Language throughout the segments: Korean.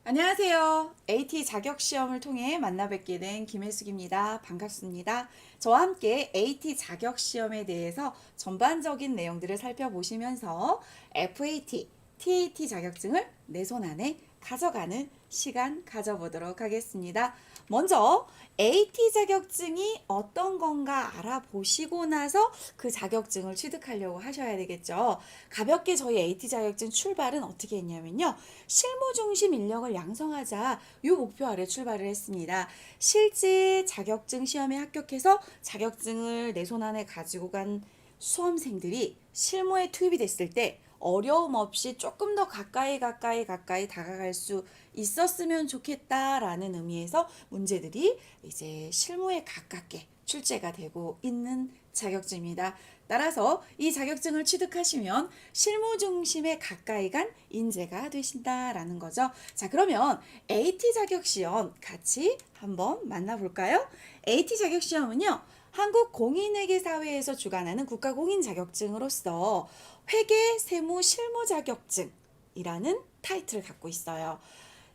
안녕하세요. AT 자격 시험을 통해 만나 뵙게 된 김혜숙입니다. 반갑습니다. 저와 함께 AT 자격 시험에 대해서 전반적인 내용들을 살펴보시면서 FAT, TAT 자격증을 내 손 안에 가져가는 시간 가져보도록 하겠습니다. 먼저 AT 자격증이 어떤 건가 알아보시고 나서 그 자격증을 취득하려고 하셔야 되겠죠. 가볍게 저희 AT 자격증 출발은 어떻게 했냐면요. 실무 중심 인력을 양성하자 이 목표 아래 출발을 했습니다. 실제 자격증 시험에 합격해서 자격증을 내 손 안에 가지고 간 수험생들이 실무에 투입이 됐을 때 어려움 없이 조금 더 가까이 다가갈 수 있었으면 좋겠다라는 의미에서 문제들이 이제 실무에 가깝게 출제가 되고 있는 자격증입니다. 따라서 이 자격증을 취득하시면 실무 중심에 가까이 간 인재가 되신다라는 거죠. 자, 그러면 AT 자격 시험 같이 한번 만나볼까요? AT 자격 시험은요. 한국공인회계사회에서 주관하는 국가공인 자격증으로서 회계 세무 실무 자격증이라는 타이틀을 갖고 있어요.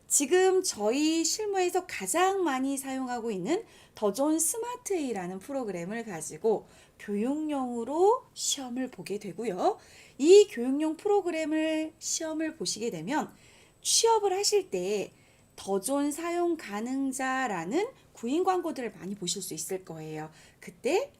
지금 저희 실무에서 가장 많이 사용하고 있는 더존 스마트A라는 프로그램을 가지고 교육용으로 시험을 보게 되고요. 이 교육용 프로그램을 시험을 보시게 되면 취업을 하실 때 더존 사용 가능자라는 구인 광고들을 많이 보실 수 있을 거예요. 그때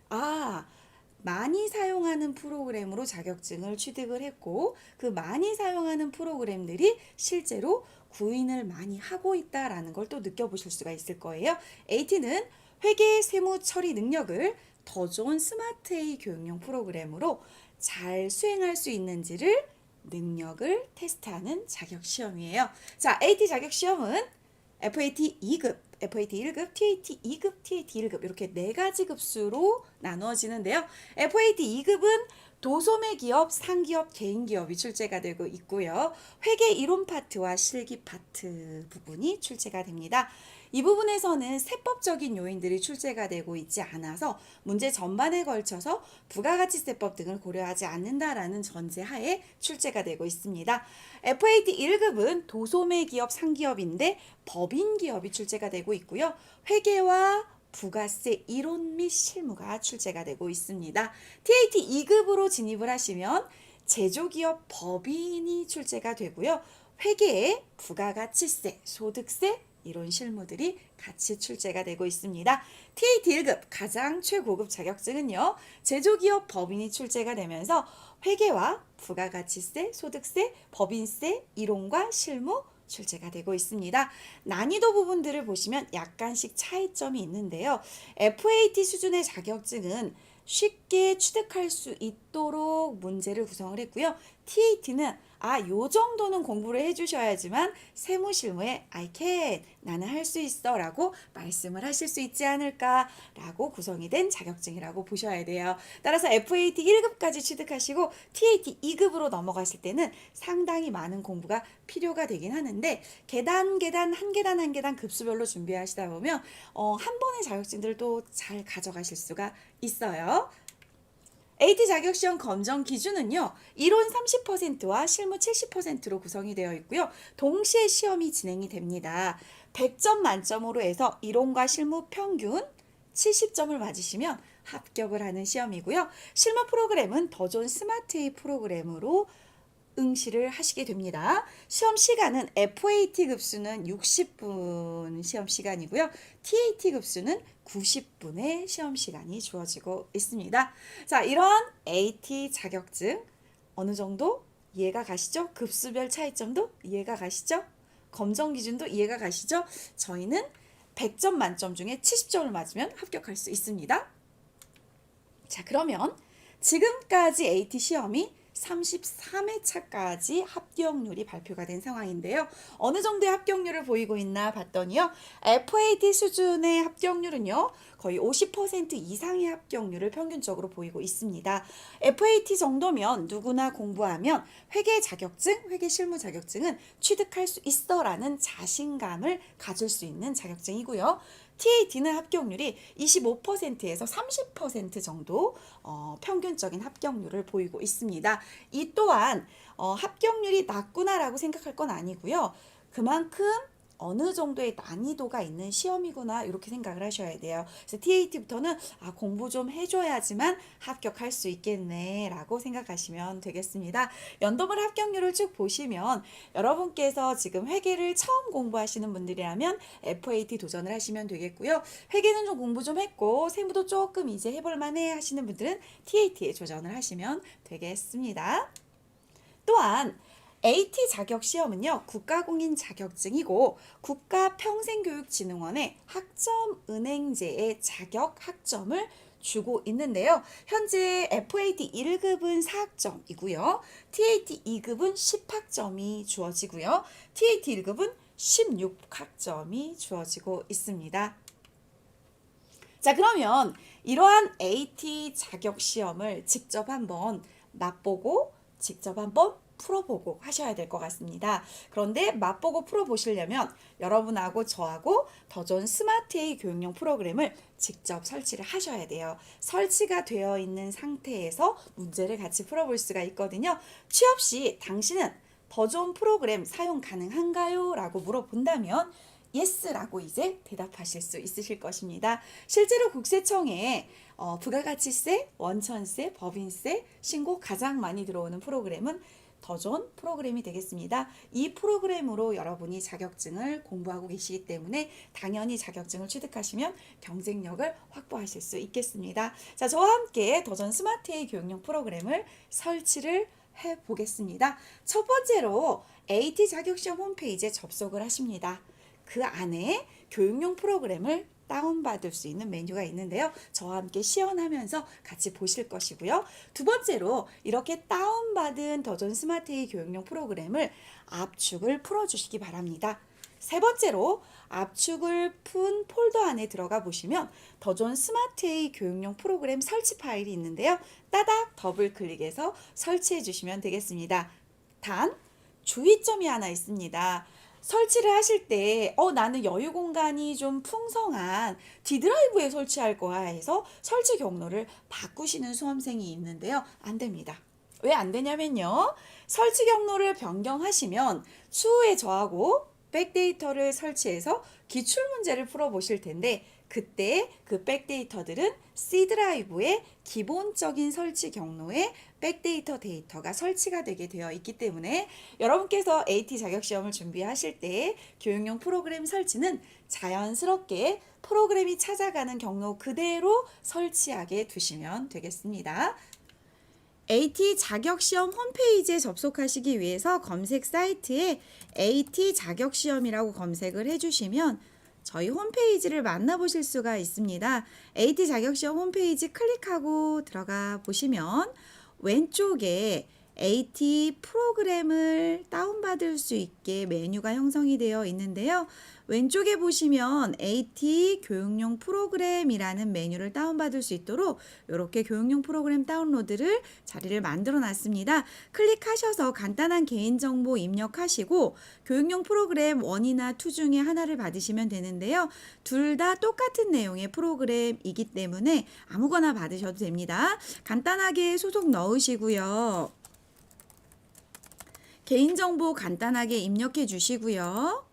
많이 사용하는 프로그램으로 자격증을 취득을 했고 그 많이 사용하는 프로그램들이 실제로 구인을 많이 하고 있다라는 걸 또 느껴보실 수가 있을 거예요. AT는 회계 세무 처리 능력을 더 좋은 스마트 A 교육용 프로그램으로 잘 수행할 수 있는지를 능력을 테스트하는 자격 시험이에요. 자, AT 자격 시험은 FAT 2급, FAT 1급, TAT 2급, TAT 1급 이렇게 네 가지 급수로 나누어지는데요. FAT 2급은 도소매 기업, 상기업, 개인기업이 출제가 되고 있고요. 회계 이론 파트와 실기 파트 부분이 출제가 됩니다. 이 부분에서는 세법적인 요인들이 출제가 되고 있지 않아서 문제 전반에 걸쳐서 부가가치세법 등을 고려하지 않는다라는 전제하에 출제가 되고 있습니다. FAT 1급은 도소매 기업, 상기업인데 법인 기업이 출제가 되고 있고요. 회계와 부가세 이론 및 실무가 출제가 되고 있습니다. TAT 2급으로 진입을 하시면 제조기업 법인이 출제가 되고요. 회계에 부가가치세, 소득세, 이런 실무들이 같이 출제가 되고 있습니다. TAT 1급 가장 최고급 자격증은요. 제조기업 법인이 출제가 되면서 회계와 부가가치세, 소득세, 법인세, 이론과 실무 출제가 되고 있습니다. 난이도 부분들을 보시면 약간씩 차이점이 있는데요. FAT 수준의 자격증은 쉽게 취득할 수 있도록 문제를 구성을 했고요. TAT는 요 정도는 공부를 해주셔야지만 세무 실무에 I can, 나는 할 수 있어 라고 말씀을 하실 수 있지 않을까 라고 구성이 된 자격증이라고 보셔야 돼요. 따라서 FAT 1급까지 취득하시고 TAT 2급으로 넘어가실 때는 상당히 많은 공부가 필요가 되긴 하는데 한 계단 급수별로 준비하시다 보면 한 번의 자격증들을 또 잘 가져가실 수가 있어요. AT 자격시험 검정 기준은요. 이론 30%와 실무 70%로 구성이 되어 있고요. 동시에 시험이 진행이 됩니다. 100점 만점으로 해서 이론과 실무 평균 70점을 맞으시면 합격을 하는 시험이고요. 실무 프로그램은 더존 스마트 A 프로그램으로 응시를 하시게 됩니다. 시험 시간은 FAT 급수는 60분 시험 시간이고요. TAT 급수는 90분의 시험 시간이 주어지고 있습니다. 자, 이런 AT 자격증 어느 정도 이해가 가시죠? 급수별 차이점도 이해가 가시죠? 검정 기준도 이해가 가시죠? 저희는 100점 만점 중에 70점을 맞으면 합격할 수 있습니다. 자, 그러면 지금까지 AT 시험이 33회차까지 합격률이 발표가 된 상황인데요. 어느 정도의 합격률을 보이고 있나 봤더니요. FAT 수준의 합격률은요. 거의 50% 이상의 합격률을 평균적으로 보이고 있습니다. FAT 정도면 누구나 공부하면 회계 자격증, 회계 실무 자격증은 취득할 수 있어라는 자신감을 가질 수 있는 자격증이고요. TAT는 합격률이 25%에서 30% 정도 평균적인 합격률을 보이고 있습니다. 이 또한 합격률이 낮구나라고 생각할 건 아니고요. 그만큼 어느 정도의 난이도가 있는 시험이구나 이렇게 생각을 하셔야 돼요. 그래서 TAT부터는 공부 좀 해줘야지만 합격할 수 있겠네 라고 생각하시면 되겠습니다. 연도별 합격률을 쭉 보시면 여러분께서 지금 회계를 처음 공부하시는 분들이라면 FAT 도전을 하시면 되겠고요. 회계는 좀 공부 좀 했고 세무도 조금 이제 해볼 만해 하시는 분들은 TAT에 도전을 하시면 되겠습니다. 또한 AT 자격 시험은요, 국가공인 자격증이고 국가평생교육진흥원의 학점은행제의 자격 학점을 주고 있는데요. 현재 FAT 1급은 4학점이고요. TAT 2급은 10학점이 주어지고요. TAT 1급은 16학점이 주어지고 있습니다. 자, 그러면 이러한 AT 자격 시험을 직접 한번 맛보고 직접 한번 풀어보고 하셔야 될 것 같습니다. 그런데 맛보고 풀어보시려면 여러분하고 저하고 더존 스마트A 교육용 프로그램을 직접 설치를 하셔야 돼요. 설치가 되어 있는 상태에서 문제를 같이 풀어볼 수가 있거든요. 취업 시 당신은 더존 프로그램 사용 가능한가요? 라고 물어본다면 예스라고 이제 대답하실 수 있으실 것입니다. 실제로 국세청에 부가가치세, 원천세, 법인세 신고 가장 많이 들어오는 프로그램은 더존 프로그램이 되겠습니다. 이 프로그램으로 여러분이 자격증을 공부하고 계시기 때문에 당연히 자격증을 취득하시면 경쟁력을 확보하실 수 있겠습니다. 자, 저와 함께 더존 스마트A 교육용 프로그램을 설치를 해보겠습니다. 첫 번째로 AT 자격시험 홈페이지에 접속을 하십니다. 그 안에 교육용 프로그램을 다운받을 수 있는 메뉴가 있는데요. 저와 함께 시연하면서 같이 보실 것이고요. 두 번째로 이렇게 다운받은 더존 스마트A 교육용 프로그램을 압축을 풀어주시기 바랍니다. 세 번째로 압축을 푼 폴더 안에 들어가 보시면 더존 스마트A 교육용 프로그램 설치 파일이 있는데요. 따닥 더블 클릭해서 설치해 주시면 되겠습니다. 단 주의점이 하나 있습니다. 설치를 하실 때 나는 여유 공간이 좀 풍성한 D드라이브에 설치할 거야 해서 설치 경로를 바꾸시는 수험생이 있는데요. 안 됩니다. 왜 안 되냐면요. 설치 경로를 변경하시면 추후에 저하고 백데이터를 설치해서 기출문제를 풀어보실 텐데 그때 그 백데이터들은 C드라이브의 기본적인 설치 경로에 백데이터 데이터가 설치가 되게 되어 있기 때문에 여러분께서 AT 자격시험을 준비하실 때 교육용 프로그램 설치는 자연스럽게 프로그램이 찾아가는 경로 그대로 설치하게 두시면 되겠습니다. AT 자격시험 홈페이지에 접속하시기 위해서 검색 사이트에 AT 자격시험이라고 검색을 해주시면 저희 홈페이지를 만나보실 수가 있습니다. AT 자격시험 홈페이지 클릭하고 들어가 보시면 왼쪽에 AT 프로그램을 다운받을 수 있게 메뉴가 형성이 되어 있는데요. 왼쪽에 보시면 AT 교육용 프로그램이라는 메뉴를 다운받을 수 있도록 이렇게 교육용 프로그램 다운로드를 자리를 만들어 놨습니다. 클릭하셔서 간단한 개인정보 입력하시고 교육용 프로그램 1이나 2 중에 하나를 받으시면 되는데요. 둘 다 똑같은 내용의 프로그램이기 때문에 아무거나 받으셔도 됩니다. 간단하게 소속 넣으시고요. 개인정보 간단하게 입력해 주시고요.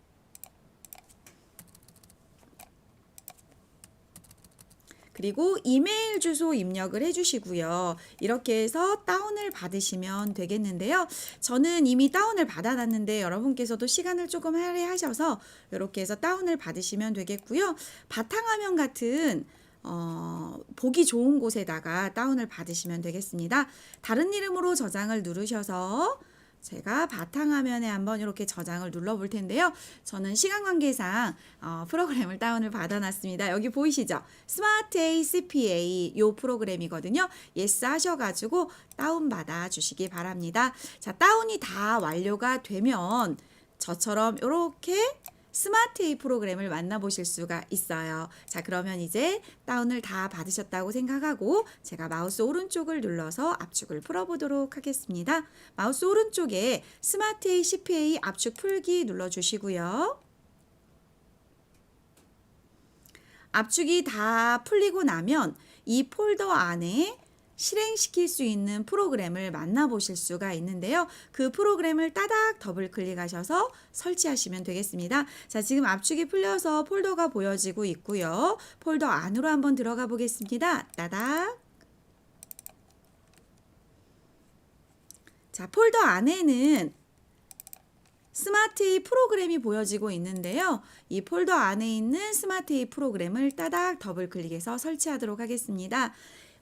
그리고 이메일 주소 입력을 해주시고요. 이렇게 해서 다운을 받으시면 되겠는데요. 저는 이미 다운을 받아놨는데 여러분께서도 시간을 조금 할애하셔서 이렇게 해서 다운을 받으시면 되겠고요. 바탕화면 같은 보기 좋은 곳에다가 다운을 받으시면 되겠습니다. 다른 이름으로 저장을 누르셔서 제가 바탕화면에 한번 이렇게 저장을 눌러볼 텐데요. 저는 시간 관계상 프로그램을 다운을 받아놨습니다. 여기 보이시죠? 스마트A CPA 요 프로그램이거든요. 예스 하셔가지고 다운받아 주시기 바랍니다. 자, 다운이 다 완료가 되면 저처럼 이렇게 스마트A 프로그램을 만나보실 수가 있어요. 자, 그러면 이제 다운을 다 받으셨다고 생각하고 제가 마우스 오른쪽을 눌러서 압축을 풀어보도록 하겠습니다. 마우스 오른쪽에 스마트A CPA 압축 풀기 눌러주시고요. 압축이 다 풀리고 나면 이 폴더 안에 실행시킬 수 있는 프로그램을 만나보실 수가 있는데요. 그 프로그램을 따닥 더블 클릭하셔서 설치하시면 되겠습니다. 자, 지금 압축이 풀려서 폴더가 보여지고 있고요. 폴더 안으로 한번 들어가 보겠습니다. 따닥. 자, 폴더 안에는 스마트A 프로그램이 보여지고 있는데요. 이 폴더 안에 있는 스마트A 프로그램을 따닥 더블 클릭해서 설치하도록 하겠습니다.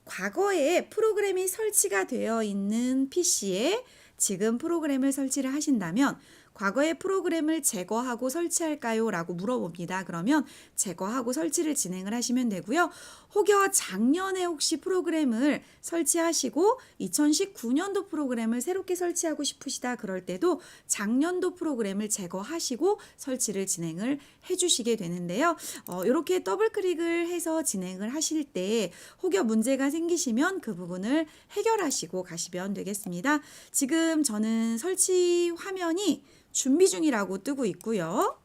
과거에 프로그램이 설치가 되어 있는 PC에 지금 프로그램을 설치를 하신다면 과거의 프로그램을 제거하고 설치할까요? 라고 물어봅니다. 그러면 제거하고 설치를 진행을 하시면 되고요. 혹여 작년에 혹시 프로그램을 설치하시고 2019년도 프로그램을 새롭게 설치하고 싶으시다 그럴 때도 작년도 프로그램을 제거하시고 설치를 진행을 해주시게 되는데요. 이렇게 더블 클릭을 해서 진행을 하실 때 혹여 문제가 생기시면 그 부분을 해결하시고 가시면 되겠습니다. 지금 저는 설치 화면이 준비 중이라고 뜨고 있고요.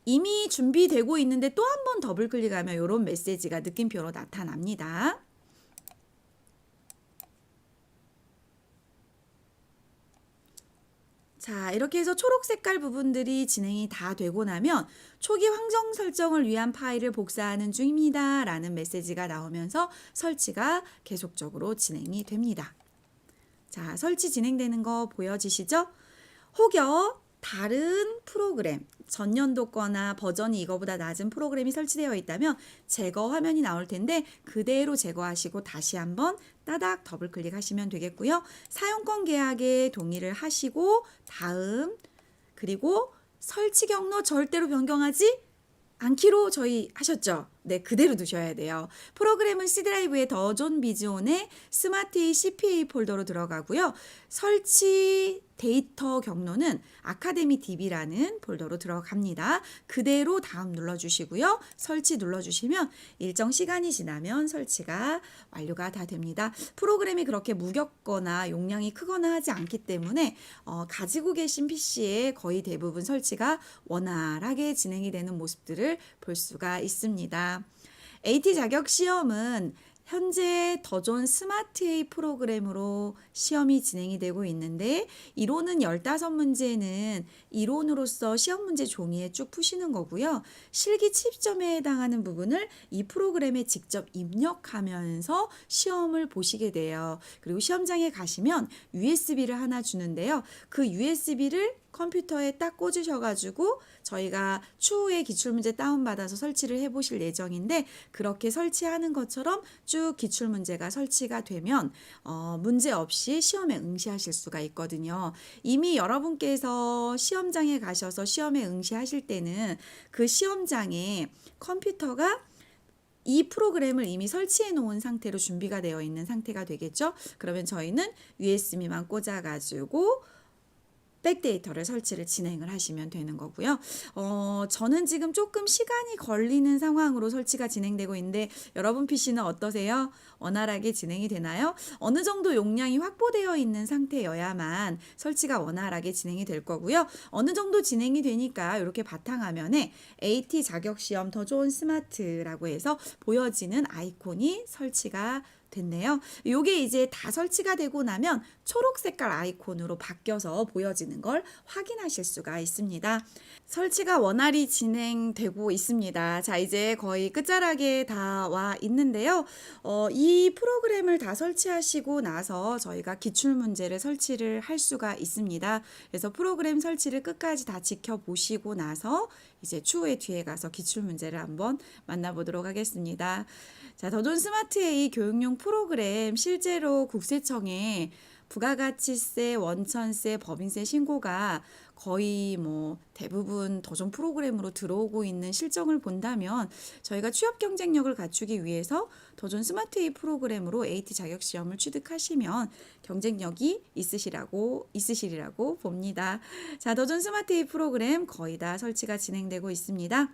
이미 준비되고 있는데 또 한 번 더블 클릭하면 이런 메시지가 느낌표로 나타납니다. 자, 이렇게 해서 초록 색깔 부분들이 진행이 다 되고 나면 초기 환경 설정을 위한 파일을 복사하는 중입니다. 라는 메시지가 나오면서 설치가 계속적으로 진행이 됩니다. 자, 설치 진행되는 거 보여지시죠? 혹여 다른 프로그램, 전년도 거나 버전이 이거보다 낮은 프로그램이 설치되어 있다면 제거 화면이 나올 텐데 그대로 제거하시고 다시 한번 따닥 더블 클릭하시면 되겠고요. 사용권 계약에 동의를 하시고 다음, 그리고 설치 경로 절대로 변경하지 않기로 저희 하셨죠? 네, 그대로 두셔야 돼요. 프로그램은 C 드라이브의 더존 비즈온의 스마트A CPA 폴더로 들어가고요. 설치 데이터 경로는 아카데미 DB라는 폴더로 들어갑니다. 그대로 다음 눌러주시고요. 설치 눌러주시면 일정 시간이 지나면 설치가 완료가 다 됩니다. 프로그램이 그렇게 무겁거나 용량이 크거나 하지 않기 때문에 가지고 계신 PC에 거의 대부분 설치가 원활하게 진행이 되는 모습들을 볼 수가 있습니다. AT 자격 시험은 현재 더존 스마트A 프로그램으로 시험이 진행이 되고 있는데 이론은 15문제는 이론으로서 시험 문제 종이에 쭉 푸시는 거고요. 실기 취점에 해당하는 부분을 이 프로그램에 직접 입력하면서 시험을 보시게 돼요. 그리고 시험장에 가시면 USB를 하나 주는데요. 그 USB를 컴퓨터에 딱 꽂으셔가지고 저희가 추후에 기출문제 다운받아서 설치를 해보실 예정인데 그렇게 설치하는 것처럼 쭉 기출문제가 설치가 되면 문제 없이 시험에 응시하실 수가 있거든요. 이미 여러분께서 시험장에 가셔서 시험에 응시하실 때는 그 시험장에 컴퓨터가 이 프로그램을 이미 설치해 놓은 상태로 준비가 되어 있는 상태가 되겠죠. 그러면 저희는 USB만 꽂아가지고 백데이터를 설치를 진행을 하시면 되는 거고요. 저는 지금 조금 시간이 걸리는 상황으로 설치가 진행되고 있는데 여러분 PC는 어떠세요? 원활하게 진행이 되나요? 어느 정도 용량이 확보되어 있는 상태여야만 설치가 원활하게 진행이 될 거고요. 어느 정도 진행이 되니까 이렇게 바탕화면에 AT 자격시험 더 좋은 스마트라고 해서 보여지는 아이콘이 설치가 됐네요. 요게 이제 다 설치가 되고 나면 초록 색깔 아이콘으로 바뀌어서 보여지는 걸 확인하실 수가 있습니다. 설치가 원활히 진행되고 있습니다. 자, 이제 거의 끝자락에 다 와 있는데요. 이 프로그램을 다 설치하시고 나서 저희가 기출문제를 설치를 할 수가 있습니다. 그래서 프로그램 설치를 끝까지 다 지켜보시고 나서 이제 추후에 뒤에 가서 기출문제를 한번 만나보도록 하겠습니다. 자, 더존 스마트A 교육용 프로그램 실제로 국세청에 부가가치세, 원천세, 법인세 신고가 거의 대부분 더존 프로그램으로 들어오고 있는 실정을 본다면 저희가 취업 경쟁력을 갖추기 위해서 더존 스마트A 프로그램으로 AT 자격 시험을 취득하시면 경쟁력이 있으시리라고 봅니다. 자, 더존 스마트A 프로그램 거의 다 설치가 진행되고 있습니다.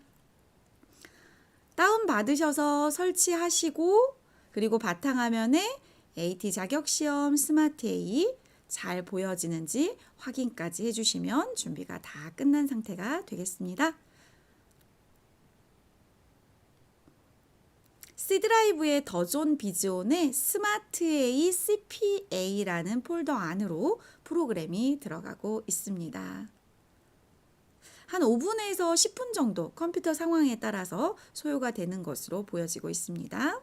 다운 받으셔서 설치하시고 그리고 바탕화면에 AT 자격시험 스마트A 잘 보여지는지 확인까지 해주시면 준비가 다 끝난 상태가 되겠습니다. C 드라이브의 더존 비즈온의 스마트A CPA라는 폴더 안으로 프로그램이 들어가고 있습니다. 한 5분에서 10분 정도 컴퓨터 상황에 따라서 소요가 되는 것으로 보여지고 있습니다.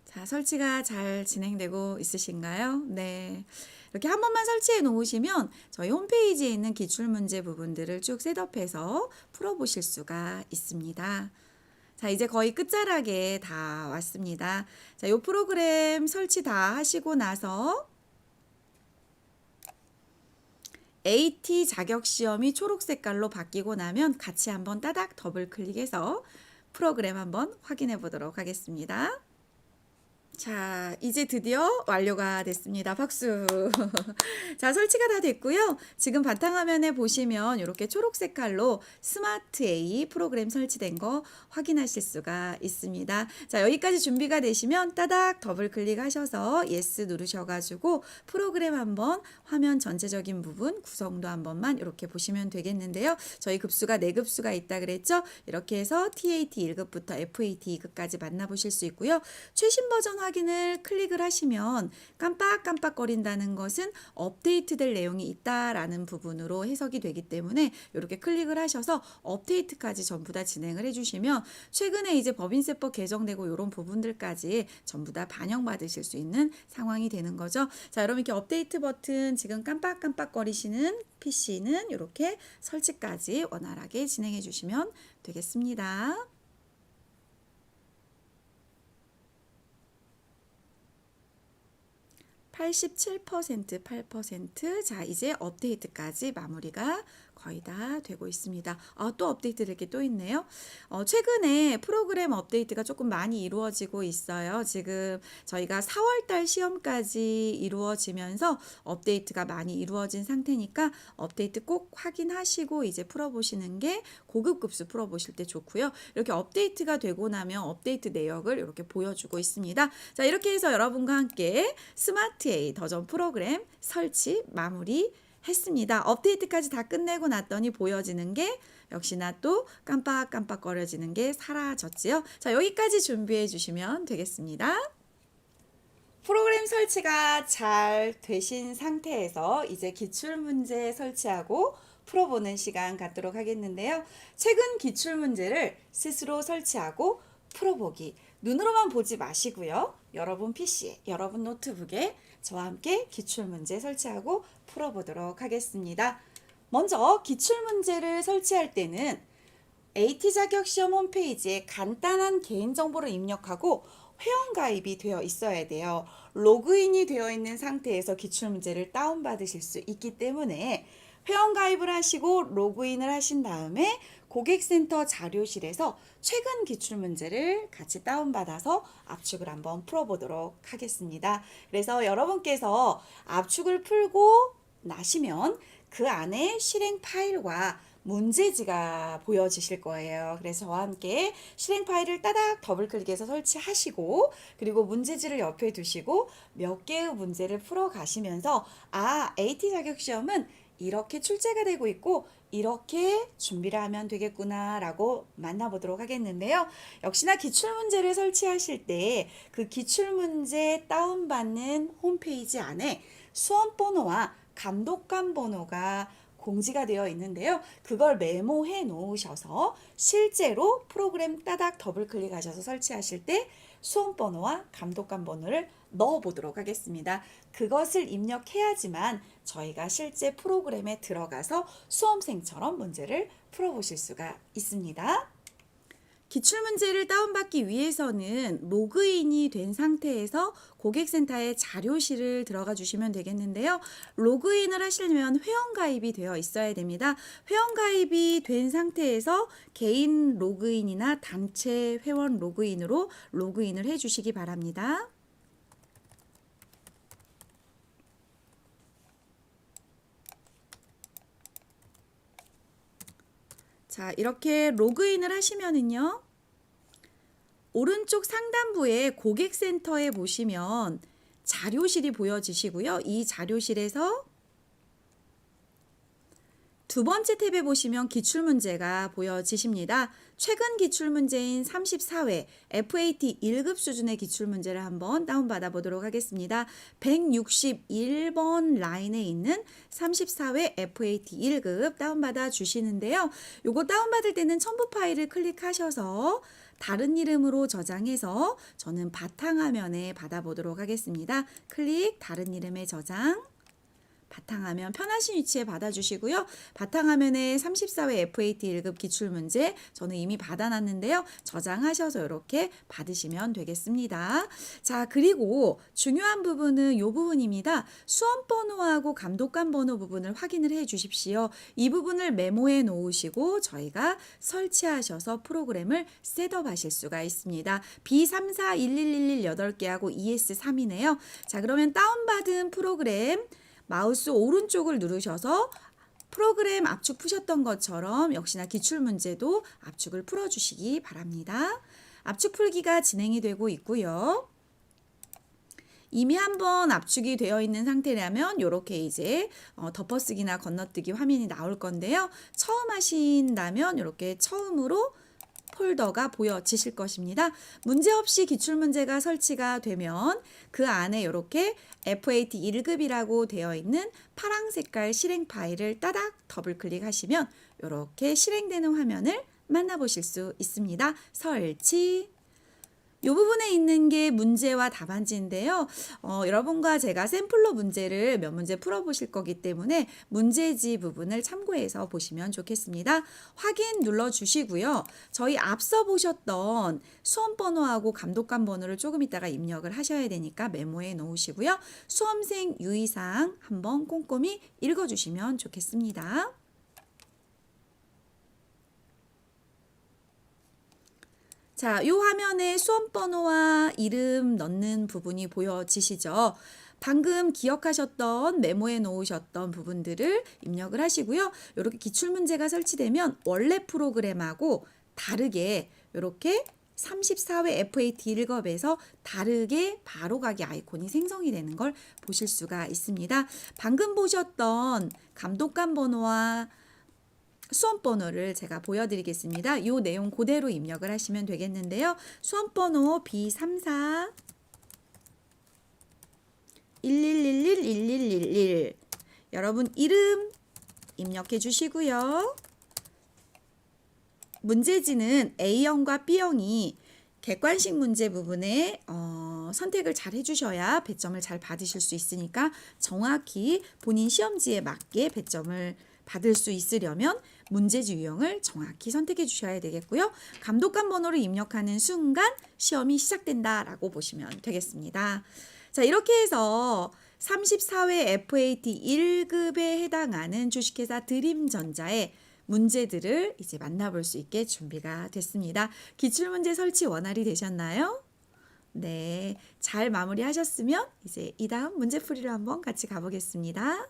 자, 설치가 잘 진행되고 있으신가요? 네. 이렇게 한 번만 설치해 놓으시면 저희 홈페이지에 있는 기출문제 부분들을 쭉 셋업해서 풀어보실 수가 있습니다. 자, 이제 거의 끝자락에 다 왔습니다. 자, 이 프로그램 설치 다 하시고 나서 AT 자격시험이 초록 색깔로 바뀌고 나면 같이 한번 따닥 더블 클릭해서 프로그램 한번 확인해 보도록 하겠습니다. 자, 이제 드디어 완료가 됐습니다. 박수. 자, 설치가 다 됐고요. 지금 바탕화면에 보시면 이렇게 초록 색깔로 스마트 A 프로그램 설치된 거 확인하실 수가 있습니다. 자, 여기까지 준비가 되시면 따닥 더블 클릭하셔서 예스 누르셔가지고 프로그램 한번 화면 전체적인 부분 구성도 한 번만 이렇게 보시면 되겠는데요. 저희 급수가 4급수가 있다 그랬죠? 이렇게 해서 TAT 1급부터 FAT 2급까지 만나보실 수 있고요. 최신 버전 확인을 클릭을 하시면 깜빡깜빡거린다는 것은 업데이트될 내용이 있다라는 부분으로 해석이 되기 때문에 이렇게 클릭을 하셔서 업데이트까지 전부 다 진행을 해주시면 최근에 이제 법인세법 개정되고 이런 부분들까지 전부 다 반영받으실 수 있는 상황이 되는 거죠. 자, 여러분 이렇게 업데이트 버튼 지금 깜빡깜빡거리시는 PC는 이렇게 설치까지 원활하게 진행해 주시면 되겠습니다. 87%, 8%. 자, 이제 업데이트까지 마무리가 거의 다 되고 있습니다. 또 업데이트될 게 또 있네요. 최근에 프로그램 업데이트가 조금 많이 이루어지고 있어요. 지금 저희가 4월달 시험까지 이루어지면서 업데이트가 많이 이루어진 상태니까 업데이트 꼭 확인하시고 이제 풀어보시는 게 고급 급수 풀어보실 때 좋고요. 이렇게 업데이트가 되고 나면 업데이트 내역을 이렇게 보여주고 있습니다. 자, 이렇게 해서 여러분과 함께 스마트 A 더전 프로그램 설치 마무리 했습니다. 업데이트까지 다 끝내고 났더니 보여지는 게 역시나 또 깜빡깜빡거려지는 게 사라졌지요. 자, 여기까지 준비해 주시면 되겠습니다. 프로그램 설치가 잘 되신 상태에서 이제 기출문제 설치하고 풀어보는 시간 갖도록 하겠는데요. 최근 기출문제를 스스로 설치하고 풀어보기. 눈으로만 보지 마시고요. 여러분 PC에, 여러분 노트북에 저와 함께 기출문제 설치하고 풀어보도록 하겠습니다. 먼저 기출문제를 설치할 때는 AT 자격시험 홈페이지에 간단한 개인정보를 입력하고 회원가입이 되어 있어야 돼요. 로그인이 되어 있는 상태에서 기출문제를 다운받으실 수 있기 때문에 회원가입을 하시고 로그인을 하신 다음에 고객센터 자료실에서 최근 기출문제를 같이 다운받아서 압축을 한번 풀어보도록 하겠습니다. 그래서 여러분께서 압축을 풀고 나시면 그 안에 실행 파일과 문제지가 보여지실 거예요. 그래서 저와 함께 실행 파일을 따닥 더블 클릭해서 설치하시고 그리고 문제지를 옆에 두시고 몇 개의 문제를 풀어 가시면서 AT 자격시험은 이렇게 출제가 되고 있고 이렇게 준비를 하면 되겠구나 라고 만나보도록 하겠는데요. 역시나 기출문제를 설치하실 때 그 기출문제 다운받는 홈페이지 안에 수험번호와 감독관 번호가 공지가 되어 있는데요. 그걸 메모해 놓으셔서 실제로 프로그램 따닥 더블 클릭하셔서 설치하실 때 수험번호와 감독관 번호를 넣어 보도록 하겠습니다. 그것을 입력해야지만 저희가 실제 프로그램에 들어가서 수험생처럼 문제를 풀어보실 수가 있습니다. 기출문제를 다운받기 위해서는 로그인이 된 상태에서 고객센터의 자료실을 들어가 주시면 되겠는데요. 로그인을 하시려면 회원가입이 되어 있어야 됩니다. 회원가입이 된 상태에서 개인 로그인이나 단체 회원 로그인으로 로그인을 해 주시기 바랍니다. 자, 이렇게 로그인을 하시면은요. 오른쪽 상단부에 고객센터에 보시면 자료실이 보여지시고요. 이 자료실에서 두 번째 탭에 보시면 기출문제가 보여지십니다. 최근 기출문제인 34회 FAT 1급 수준의 기출문제를 한번 다운받아 보도록 하겠습니다. 161번 라인에 있는 34회 FAT 1급 다운받아 주시는데요. 요거 다운받을 때는 첨부 파일을 클릭하셔서 다른 이름으로 저장해서 저는 바탕화면에 받아보도록 하겠습니다. 클릭, 다른 이름의 저장. 바탕화면 편하신 위치에 받아주시고요. 바탕화면에 34회 FAT 1급 기출문제 저는 이미 받아놨는데요. 저장하셔서 이렇게 받으시면 되겠습니다. 자, 그리고 중요한 부분은 이 부분입니다. 수험번호하고 감독관 번호 부분을 확인을 해 주십시오. 이 부분을 메모해 놓으시고 저희가 설치하셔서 프로그램을 셋업 하실 수가 있습니다. B341111 8개하고 ES3이네요. 자, 그러면 다운받은 프로그램 마우스 오른쪽을 누르셔서 프로그램 압축 푸셨던 것처럼 역시나 기출문제도 압축을 풀어주시기 바랍니다. 압축 풀기가 진행이 되고 있고요. 이미 한번 압축이 되어 있는 상태라면 이렇게 이제 덮어쓰기나 건너뛰기 화면이 나올 건데요. 처음 하신다면 이렇게 처음으로 폴더가 보여지실 것입니다. 문제없이 기출문제가 설치가 되면 그 안에 이렇게 FAT 1급이라고 되어 있는 파랑 색깔 실행 파일을 따닥 더블 클릭하시면 이렇게 실행되는 화면을 만나보실 수 있습니다. 설치. 이 부분에 있는 게 문제와 답안지인데요. 여러분과 제가 샘플로 문제를 몇 문제 풀어보실 거기 때문에 문제지 부분을 참고해서 보시면 좋겠습니다. 확인 눌러주시고요. 저희 앞서 보셨던 수험번호하고 감독관 번호를 조금 이따가 입력을 하셔야 되니까 메모해 놓으시고요. 수험생 유의사항 한번 꼼꼼히 읽어주시면 좋겠습니다. 자, 이 화면에 수험번호와 이름 넣는 부분이 보여지시죠? 방금 기억하셨던 메모해 놓으셨던 부분들을 입력을 하시고요. 이렇게 기출문제가 설치되면 원래 프로그램하고 다르게 이렇게 34회 FAT 1급에서 다르게 바로가기 아이콘이 생성이 되는 걸 보실 수가 있습니다. 방금 보셨던 감독관 번호와 수험번호를 제가 보여드리겠습니다. 이 내용 그대로 입력을 하시면 되겠는데요. 수험번호 B34 11111111 여러분 이름 입력해 주시고요. 문제지는 A형과 B형이 객관식 문제 부분에 선택을 잘 해주셔야 배점을 잘 받으실 수 있으니까 정확히 본인 시험지에 맞게 배점을 받을 수 있으려면 문제지 유형을 정확히 선택해 주셔야 되겠고요. 감독관 번호를 입력하는 순간 시험이 시작된다라고 보시면 되겠습니다. 자, 이렇게 해서 34회 FAT 1급에 해당하는 주식회사 드림전자의 문제들을 이제 만나볼 수 있게 준비가 됐습니다. 기출문제 설치 원활히 되셨나요? 네, 잘 마무리하셨으면 이제 이 다음 문제풀이로 한번 같이 가보겠습니다.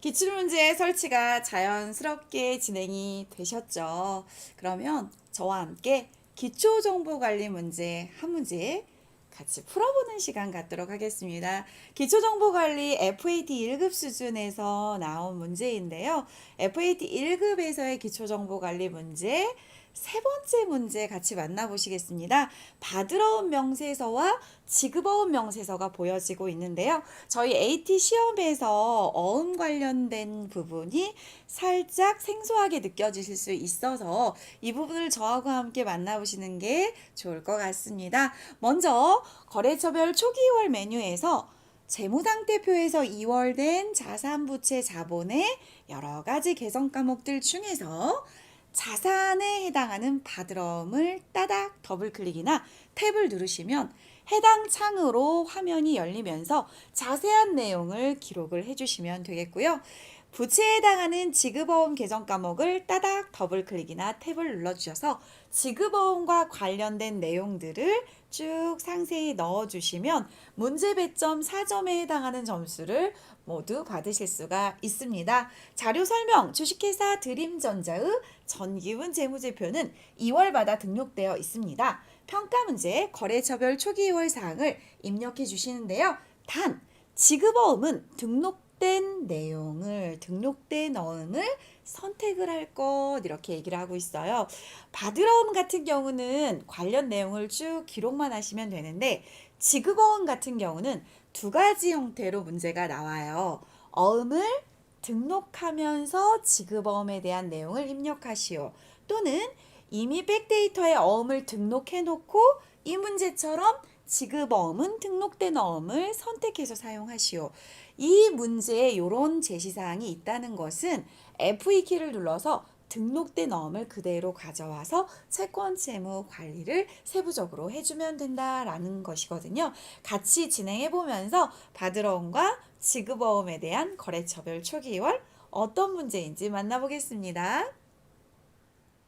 기출문제 설치가 자연스럽게 진행이 되셨죠. 그러면 저와 함께 기초정보관리 문제 한 문제 같이 풀어보는 시간 갖도록 하겠습니다. 기초정보관리 FAT 1급 수준에서 나온 문제인데요. FAT 1급에서의 기초정보관리 문제 세 번째 문제 같이 만나보시겠습니다. 받으러 온 명세서와 지급어 온 명세서가 보여지고 있는데요. 저희 AT 시험에서 어음 관련된 부분이 살짝 생소하게 느껴지실 수 있어서 이 부분을 저하고 함께 만나보시는 게 좋을 것 같습니다. 먼저 거래처별 초기월 메뉴에서 재무상태표에서 2월 된 자산부채 자본의 여러 가지 개성 과목들 중에서 자산에 해당하는 받으러움을 따닥 더블클릭이나 탭을 누르시면 해당 창으로 화면이 열리면서 자세한 내용을 기록을 해주시면 되겠고요. 부채에 해당하는 지급어음 개정 과목을 따닥 더블클릭이나 탭을 눌러주셔서 지급어음과 관련된 내용들을 쭉 상세히 넣어주시면 문제 배점 4점에 해당하는 점수를 모두 받으실 수가 있습니다. 자료 설명 주식회사 드림전자의 전기분 재무제표는 2월마다 등록되어 있습니다. 평가 문제 거래처별 초기 2월 사항을 입력해 주시는데요. 단 지급어음은 등록 등록된 어음을 선택을 할 것 이렇게 얘기를 하고 있어요. 받으러음 같은 경우는 관련 내용을 쭉 기록만 하시면 되는데 지급어음 같은 경우는 두 가지 형태로 문제가 나와요. 어음을 등록하면서 지급어음에 대한 내용을 입력하시오. 또는 이미 백데이터에 어음을 등록해 놓고 이 문제처럼 지급어음은 등록된 어음을 선택해서 사용하시오. 이 문제에 이런 제시사항이 있다는 것은 F2 키를 눌러서 등록된 어음을 그대로 가져와서 채권 채무 관리를 세부적으로 해주면 된다라는 것이거든요. 같이 진행해 보면서 받으러음과 지급어음에 대한 거래처별 초기월 어떤 문제인지 만나보겠습니다.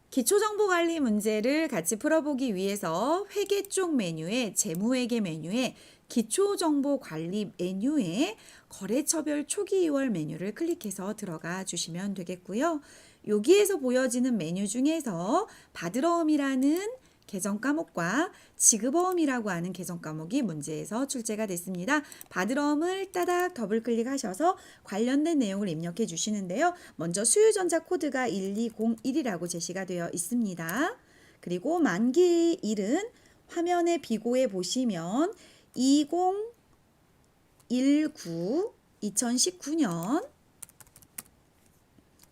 기초정보관리 문제를 같이 풀어보기 위해서 회계 쪽 메뉴에 재무회계 메뉴에 기초정보관리 메뉴에 거래처별 초기 2월 메뉴를 클릭해서 들어가 주시면 되겠고요. 여기에서 보여지는 메뉴 중에서 받으러음이라는 계정 과목과 지급어음이라고 하는 계정 과목이 문제에서 출제가 됐습니다. 받으러음을 따닥 더블 클릭하셔서 관련된 내용을 입력해 주시는데요. 먼저 수유전자 코드가 1201이라고 제시가 되어 있습니다. 그리고 만기의 일은 화면에 비고에 보시면 2019 2019년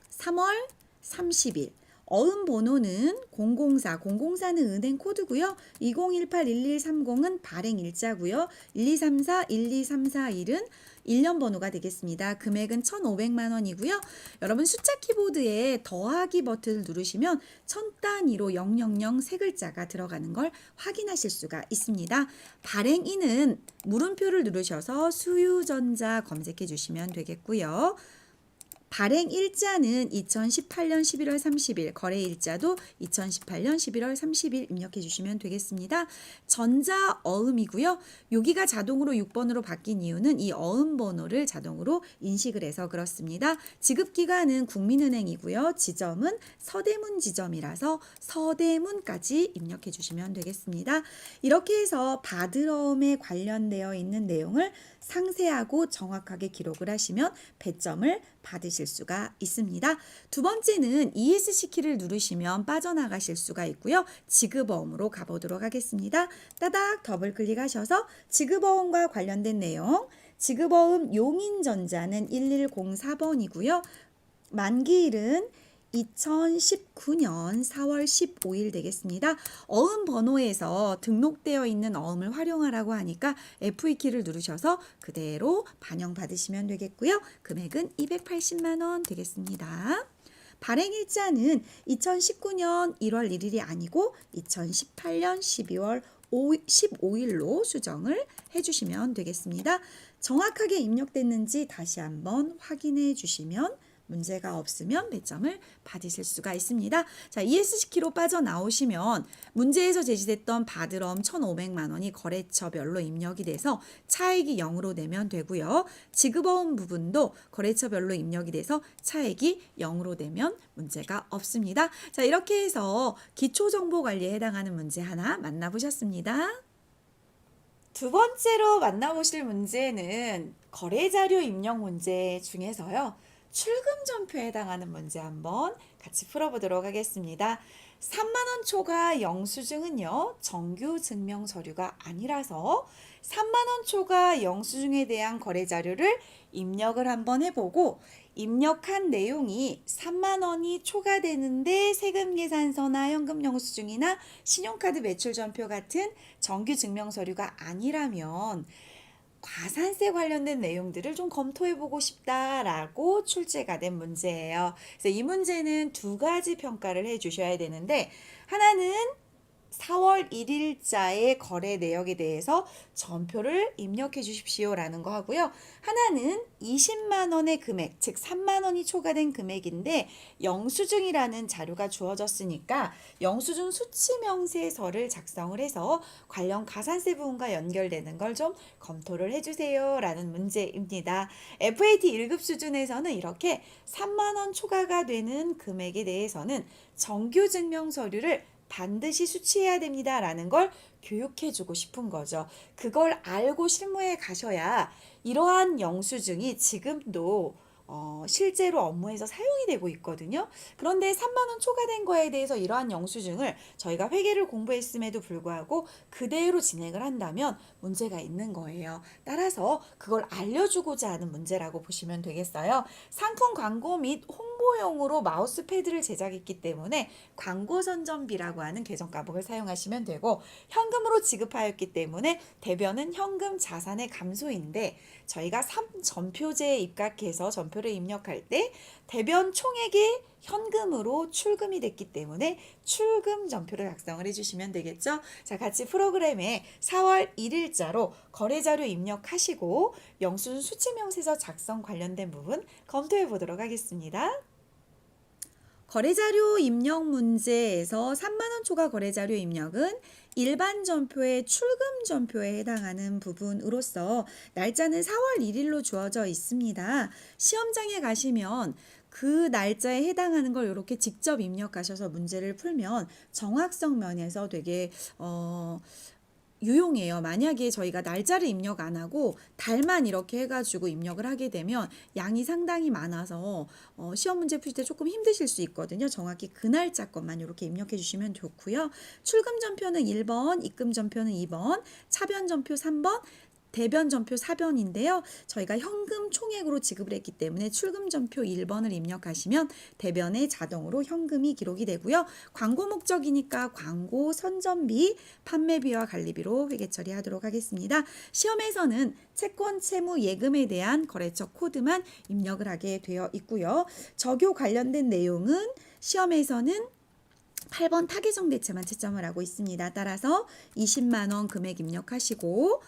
3월 30일 어음 번호는 004, 004는 은행 코드고요. 2018-1130은 발행 일자고요. 1234, 12341은 1년 번호가 되겠습니다. 금액은 1,500만 원이고요. 여러분 숫자 키보드에 더하기 버튼을 누르시면 천 단위로 000 세 글자가 들어가는 걸 확인하실 수가 있습니다. 발행인은 물음표를 누르셔서 수유전자 검색해 주시면 되겠고요. 발행 일자는 2018년 11월 30일, 거래 일자도 2018년 11월 30일 입력해 주시면 되겠습니다. 전자 어음이고요. 여기가 자동으로 6번으로 바뀐 이유는 이 어음 번호를 자동으로 인식을 해서 그렇습니다. 지급 기관은 국민은행이고요. 지점은 서대문 지점이라서 서대문까지 입력해 주시면 되겠습니다. 이렇게 해서 받으러움에 관련되어 있는 내용을 상세하고 정확하게 기록을 하시면 배점을 받으실 수가 있습니다. 두 번째는 ESC 키를 누르시면 빠져나가실 수가 있고요. 지급어음으로 가보도록 하겠습니다. 따닥 더블 클릭하셔서 지급어음과 관련된 내용, 지급어음 용인전자는 1104번이고요. 만기일은 2019년 4월 15일 되겠습니다. 어음 번호에서 등록되어 있는 어음을 활용하라고 하니까 F2 키를 누르셔서 그대로 반영받으시면 되겠고요. 금액은 280만 원 되겠습니다. 발행일자는 2019년 1월 1일이 아니고 2018년 12월 15일로 수정을 해주시면 되겠습니다. 정확하게 입력됐는지 다시 한번 확인해 주시면 문제가 없으면 배점을 받으실 수가 있습니다. 자, ESC 키로 빠져나오시면 문제에서 제시됐던 받으러움 1,500만 원이 거래처별로 입력이 돼서 차액이 0으로 내면 되고요. 지급어음 부분도 거래처별로 입력이 돼서 차액이 0으로 내면 문제가 없습니다. 자, 이렇게 해서 기초정보관리에 해당하는 문제 하나 만나보셨습니다. 두 번째로 만나보실 문제는 거래자료 입력 문제 중에서요. 출금전표에 해당하는 문제 한번 같이 풀어보도록 하겠습니다. 3만 원 초과 영수증은요. 정규 증명 서류가 아니라서 3만 원 초과 영수증에 대한 거래 자료를 입력을 한번 해보고 입력한 내용이 3만 원이 초과되는데 세금 계산서나 현금 영수증이나 신용카드 매출 전표 같은 정규 증명 서류가 아니라면 과산세 관련된 내용들을 좀 검토해보고 싶다라고 출제가 된 문제예요. 그래서 이 문제는 두 가지 평가를 해주셔야 되는데 하나는 4월 1일자의 거래 내역에 대해서 전표를 입력해 주십시오라는 거 하고요. 하나는 20만 원의 금액, 즉 3만 원이 초과된 금액인데 영수증이라는 자료가 주어졌으니까 영수증 수치명세서를 작성을 해서 관련 가산세 부분과 연결되는 걸 좀 검토를 해주세요 라는 문제입니다. FAT 1급 수준에서는 이렇게 3만 원 초과가 되는 금액에 대해서는 정규 증명 서류를 반드시 수치해야 됩니다라는 걸 교육해주고 싶은 거죠. 그걸 알고 실무에 가셔야 이러한 영수증이 지금도 실제로 업무에서 사용이 되고 있거든요. 그런데 3만 원 초과된 거에 대해서 이러한 영수증을 저희가 회계를 공부했음에도 불구하고 그대로 진행을 한다면 문제가 있는 거예요. 따라서 그걸 알려주고자 하는 문제라고 보시면 되겠어요. 상품 광고 및 홍보용으로 마우스패드를 제작했기 때문에 광고 선전비라고 하는 계정 과목을 사용하시면 되고, 현금으로 지급하였기 때문에 대변은 현금 자산의 감소인데, 저희가 3전표제에 입각해서 전표를 입력할 때 대변 총액이 현금으로 출금이 됐기 때문에 출금 전표를 작성을 해주시면 되겠죠. 자, 같이 프로그램에 4월 1일자로 거래자료 입력하시고 영수증 수치명세서 작성 관련된 부분 검토해 보도록 하겠습니다. 거래자료 입력 문제에서 3만 원 초과 거래자료 입력은 일반 전표의 출금 전표에 해당하는 부분으로서 날짜는 4월 1일로 주어져 있습니다. 시험장에 가시면 그 날짜에 해당하는 걸 이렇게 직접 입력하셔서 문제를 풀면 정확성 면에서 되게 유용해요. 만약에 저희가 날짜를 입력 안 하고 달만 이렇게 해가지고 입력을 하게 되면 양이 상당히 많아서 시험 문제 풀 때 조금 힘드실 수 있거든요. 정확히 그 날짜 것만 이렇게 입력해 주시면 좋고요. 출금 전표는 1번, 입금 전표는 2번, 차변 전표 3번, 대변 전표 4변인데요. 저희가 현금 총액으로 지급을 했기 때문에 출금 전표 1번을 입력하시면 대변에 자동으로 현금이 기록이 되고요. 광고 목적이니까 광고 선전비, 판매비와 관리비로 회계 처리하도록 하겠습니다. 시험에서는 채권, 채무, 예금에 대한 거래처 코드만 입력을 하게 되어 있고요. 적용 관련된 내용은 시험에서는 8번 타개정 대체만 채점을 하고 있습니다. 따라서 20만 원 금액 입력하시고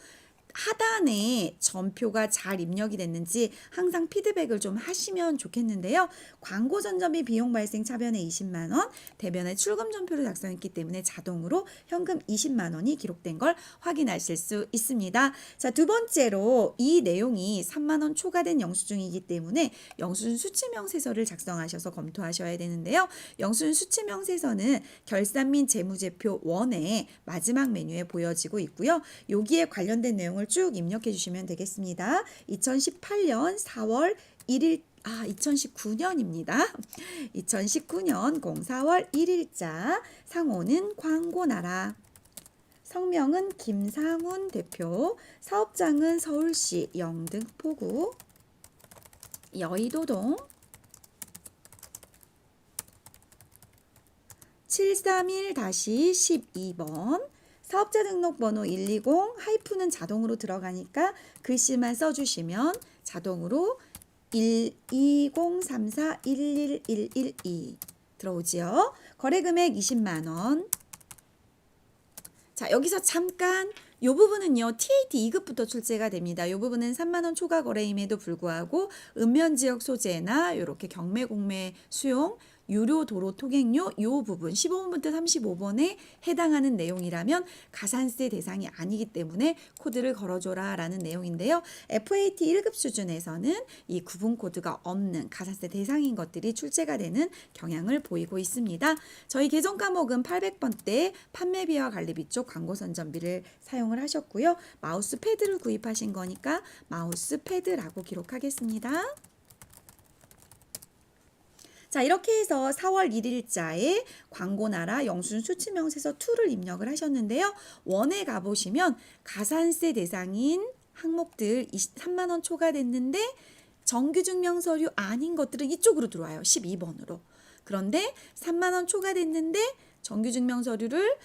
하단에 전표가 잘 입력이 됐는지 항상 피드백을 좀 하시면 좋겠는데요. 광고 선전비 비용 발생 차변에 20만 원, 대변에 출금 전표를 작성했기 때문에 자동으로 현금 20만 원이 기록된 걸 확인하실 수 있습니다. 자, 두 번째로 이 내용이 3만 원 초과된 영수증이기 때문에 영수증 수치명세서를 작성하셔서 검토하셔야 되는데요. 영수증 수치명세서는 결산 및 재무제표 1의 마지막 메뉴에 보여지고 있고요. 여기에 관련된 내용을 쭉 입력해 주시면 되겠습니다. 2018년 4월 1일 2019년입니다. 2019년 04월 1일자 상호는 광고나라. 성명은 김상훈 대표, 사업장은 서울시 영등포구 여의도동 731-12번 사업자 등록번호 120 하이픈은 자동으로 들어가니까 글씨만 써주시면 자동으로 12034111112 들어오지요. 거래금액 20만 원. 자, 여기서 잠깐 이 부분은요, TAT 2급부터 출제가 됩니다. 이 부분은 3만 원 초과 거래임에도 불구하고 읍면지역 소재나 이렇게 경매 공매 수용 유료 도로 통행료 이 부분 15번부터 35번에 해당하는 내용이라면 가산세 대상이 아니기 때문에 코드를 걸어줘라 라는 내용인데요. FAT 1급 수준에서는 이 구분 코드가 없는 가산세 대상인 것들이 출제가 되는 경향을 보이고 있습니다. 저희 개정 과목은 800번대 판매비와 관리비 쪽 광고 선전비를 사용을 하셨고요. 마우스 패드를 구입하신 거니까 마우스 패드라고 기록하겠습니다. 자, 이렇게 해서 4월 1일자에 광고나라 영수증 수치명세서 2를 입력을 하셨는데요. 원에 가보시면 가산세 대상인 항목들 3만 원 초과됐는데 정규증명서류 아닌 것들은 이쪽으로 들어와요. 12번으로. 그런데 3만 원 초과됐는데 정규증명서류를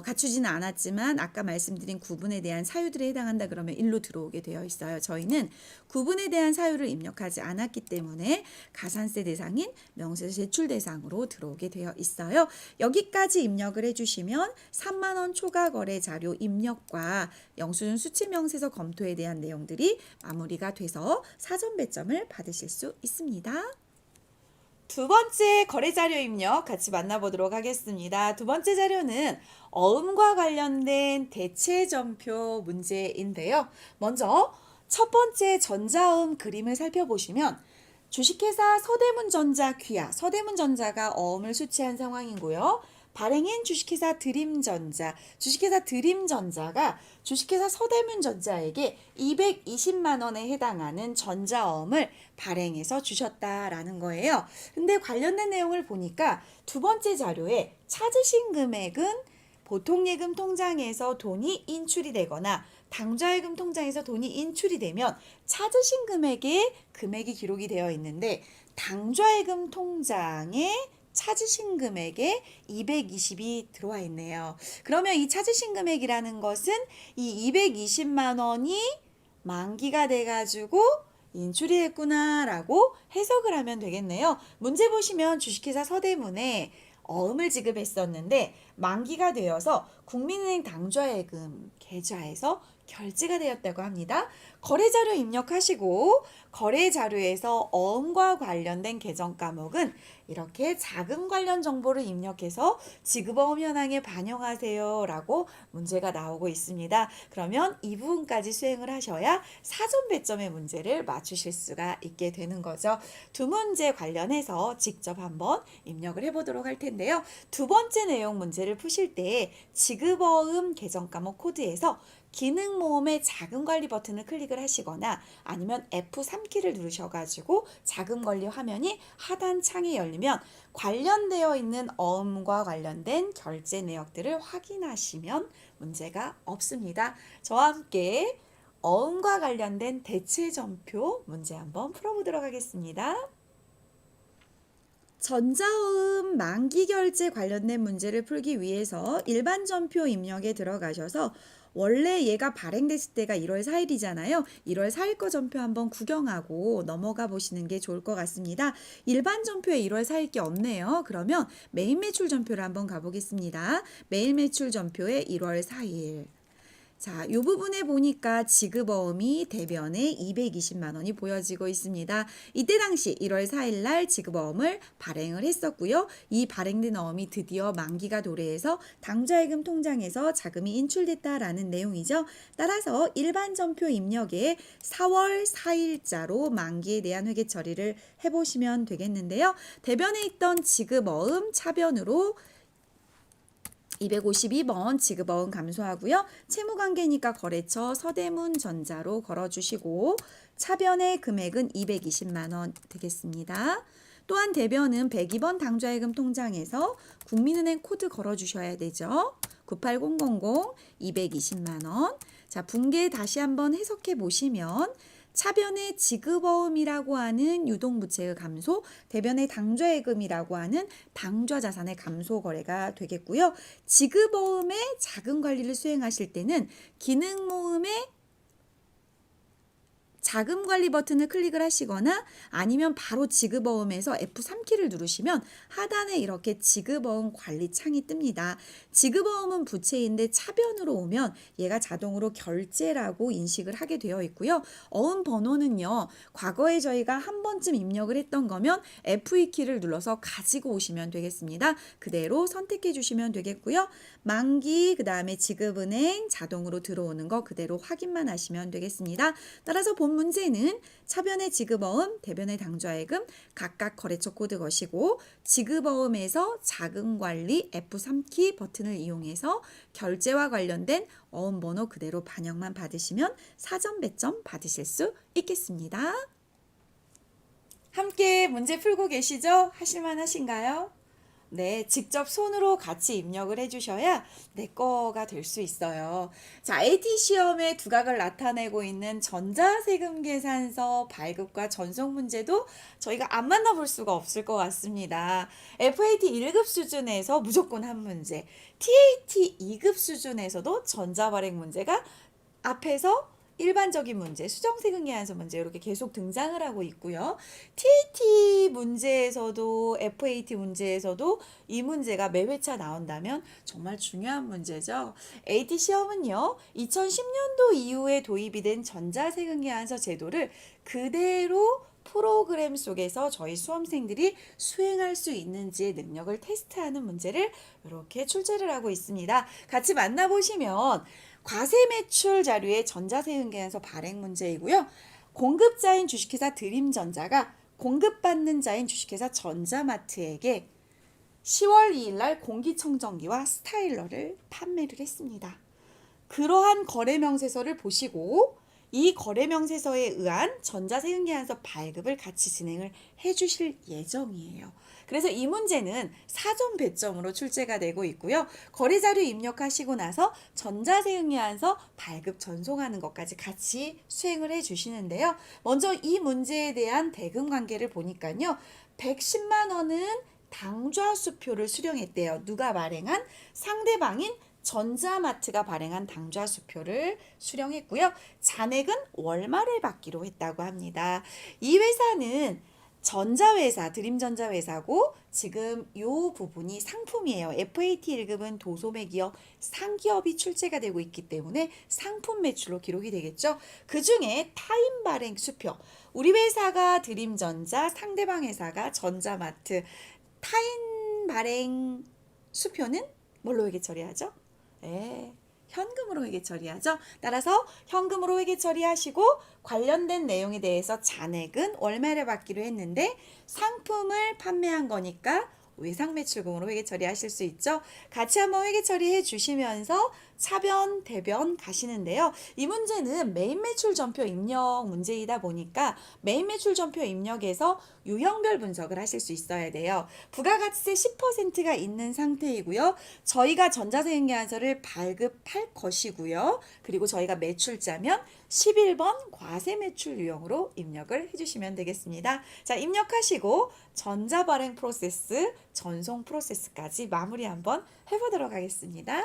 갖추지는 않았지만 아까 말씀드린 구분에 대한 사유들에 해당한다 그러면 일로 들어오게 되어 있어요. 저희는 구분에 대한 사유를 입력하지 않았기 때문에 가산세 대상인 명세서 제출 대상으로 들어오게 되어 있어요. 여기까지 입력을 해주시면 3만 원 초과 거래 자료 입력과 영수증 수치명세서 검토에 대한 내용들이 마무리가 돼서 사전 배점을 받으실 수 있습니다. 두 번째 거래 자료 입력 같이 만나보도록 하겠습니다. 두 번째 자료는 어음과 관련된 대체 전표 문제인데요. 먼저 첫 번째 전자어음 그림을 살펴보시면 주식회사 서대문전자 귀하, 서대문전자가 어음을 수취한 상황이고요. 발행인 주식회사 드림전자, 주식회사 드림전자가 주식회사 서대문전자에게 220만 원에 해당하는 전자어음을 발행해서 주셨다라는 거예요. 근데 관련된 내용을 보니까 두 번째 자료에 찾으신 금액은 보통예금 통장에서 돈이 인출이 되거나 당좌예금 통장에서 돈이 인출이 되면 찾으신 금액에 금액이 기록이 되어 있는데 당좌예금 통장에 찾으신 금액에 220이 들어와 있네요. 그러면 이 찾으신 금액이라는 것은 이 220만 원이 만기가 돼가지고 인출이 됐구나라고 해석을 하면 되겠네요. 문제 보시면 주식회사 서대문에 어음을 지급했었는데 만기가 되어서 국민은행 당좌예금 계좌에서 결제가 되었다고 합니다. 거래자료 입력하시고 거래자료에서 어음과 관련된 계정 과목은 이렇게 자금 관련 정보를 입력해서 지급어음 현황에 반영하세요 라고 문제가 나오고 있습니다. 그러면 이 부분까지 수행을 하셔야 사전 배점의 문제를 맞추실 수가 있게 되는 거죠. 두 문제 관련해서 직접 한번 입력을 해보도록 할 텐데요. 두 번째 내용 문제를 푸실 때 지급어음 계정 과목 코드에서 기능 모음의 자금 관리 버튼을 클릭을 하시거나 아니면 F3키를 누르셔가지고 자금 관리 화면이 하단 창에 열리면 관련되어 있는 어음과 관련된 결제 내역들을 확인하시면 문제가 없습니다. 저와 함께 어음과 관련된 대체점표 문제 한번 풀어보도록 하겠습니다. 전자어음 만기 결제 관련된 문제를 풀기 위해서 일반 점표 입력에 들어가셔서 원래 얘가 발행됐을 때가 1월 4일이잖아요. 1월 4일 거 점표 한번 구경하고 넘어가 보시는 게 좋을 것 같습니다. 일반 점표에 1월 4일 게 없네요. 그러면 메인 매출 점표를 한번 가보겠습니다. 메인 매출 점표에 1월 4일. 자, 이 부분에 보니까 지급어음이 대변에 220만 원이 보여지고 있습니다. 이때 당시 1월 4일 날 지급어음을 발행을 했었고요. 이 발행된 어음이 드디어 만기가 도래해서 당좌예금 통장에서 자금이 인출됐다라는 내용이죠. 따라서 일반 점표 입력에 4월 4일자로 만기에 대한 회계 처리를 해보시면 되겠는데요. 대변에 있던 지급어음 차변으로 252번 지급어음 감소하고요. 채무관계니까 거래처 서대문전자로 걸어주시고 차변의 금액은 220만 원 되겠습니다. 또한 대변은 102번 당좌예금 통장에서 국민은행 코드 걸어주셔야 되죠. 98000 220만 원. 자, 분계 다시 한번 해석해 보시면 차변의 지급어음이라고 하는 유동부채의 감소, 대변의 당좌예금이라고 하는 당좌자산의 감소 거래가 되겠고요. 지급어음의 자금 관리를 수행하실 때는 기능모음의 자금 관리 버튼을 클릭을 하시거나 아니면 바로 지급어음에서 F3키를 누르시면 하단에 이렇게 지급어음 관리 창이 뜹니다. 지급어음은 부채인데 차변으로 오면 얘가 자동으로 결제라고 인식을 하게 되어 있고요. 어음 번호는요. 과거에 저희가 한 번쯤 입력을 했던 거면 F2키를 눌러서 가지고 오시면 되겠습니다. 그대로 선택해 주시면 되겠고요. 만기, 그 다음에 지급은행 자동으로 들어오는 거 그대로 확인만 하시면 되겠습니다. 따라서 본 문제는 차변의 지급어음, 대변의 당좌예금 각각 거래처 코드 거시고 지급어음에서 자금관리 F3키 버튼을 이용해서 결제와 관련된 어음 번호 그대로 반영만 받으시면 사전 배점 받으실 수 있겠습니다. 함께 문제 풀고 계시죠? 하실만 하신가요? 네, 직접 손으로 같이 입력을 해주셔야 내 거가 될 수 있어요. 자, AT 시험에 두각을 나타내고 있는 전자세금 계산서 발급과 전송 문제도 저희가 안 만나볼 수가 없을 것 같습니다. FAT 1급 수준에서 무조건 한 문제, TAT 2급 수준에서도 전자발행 문제가 앞에서 일반적인 문제, 수정세금 계산서 문제 이렇게 계속 등장을 하고 있고요. TAT 문제에서도 FAT 문제에서도 이 문제가 매 회차 나온다면 정말 중요한 문제죠. AT 시험은요. 2010년도 이후에 도입이 된 전자세금 계산서 제도를 그대로 프로그램 속에서 저희 수험생들이 수행할 수 있는지의 능력을 테스트하는 문제를 이렇게 출제를 하고 있습니다. 같이 만나보시면 과세 매출 자료의 전자세금 계산서 발행 문제이고요. 공급자인 주식회사 드림전자가 공급받는 자인 주식회사 전자마트에게 10월 2일 날 공기청정기와 스타일러를 판매를 했습니다. 그러한 거래명세서를 보시고 이 거래명세서에 의한 전자세금계약서 발급을 같이 진행을 해주실 예정이에요. 그래서 이 문제는 사전 배점으로 출제가 되고 있고요. 거래자료 입력하시고 나서 전자세금계약서 발급 전송하는 것까지 같이 수행을 해주시는데요. 먼저 이 문제에 대한 대금 관계를 보니까요. 110만 원은 당좌수표를 수령했대요. 누가 발행한? 상대방인 전자마트가 발행한 당좌수표를 수령했고요. 잔액은 월말에 받기로 했다고 합니다. 이 회사는 전자회사, 드림전자회사고 지금 이 부분이 상품이에요. FAT 1급은 도소매기업, 상기업이 출제가 되고 있기 때문에 상품 매출로 기록이 되겠죠. 그 중에 타임 발행 수표, 우리 회사가 드림전자, 상대방 회사가 전자마트, 타임 발행 수표는 뭘로 회계 처리하죠? 네, 현금으로 회계 처리하죠. 따라서 현금으로 회계 처리하시고 관련된 내용에 대해서 잔액은 월말에 받기로 했는데 상품을 판매한 거니까 외상매출금으로 회계 처리하실 수 있죠. 같이 한번 회계 처리해 주시면서 차변, 대변 가시는데요. 이 문제는 메인 매출 전표 입력 문제이다 보니까 메인 매출 전표 입력에서 유형별 분석을 하실 수 있어야 돼요. 부가가치세 10%가 있는 상태이고요. 저희가 전자세금계약서를 발급할 것이고요. 그리고 저희가 매출자면 11번 과세매출 유형으로 입력을 해주시면 되겠습니다. 자, 입력하시고 전자발행 프로세스, 전송 프로세스까지 마무리 한번 해보도록 하겠습니다.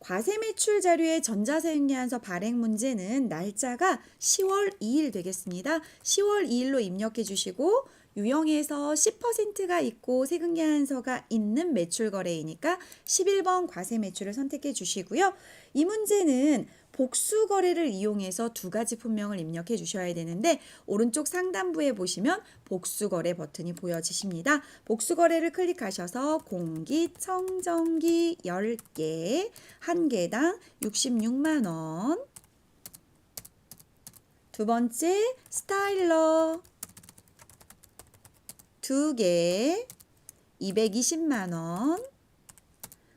과세매출 자료의 전자세금계약서 발행 문제는 날짜가 10월 2일 되겠습니다. 10월 2일로 입력해 주시고 유형에서 10%가 있고 세금계약서가 있는 매출거래이니까 11번 과세매출을 선택해 주시고요. 이 문제는 복수거래를 이용해서 두 가지 품명을 입력해 주셔야 되는데 오른쪽 상단부에 보시면 복수거래 버튼이 보여지십니다. 복수거래를 클릭하셔서 공기청정기 10개, 한 개당 66만 원. 두 번째 스타일러 2개, 220만 원.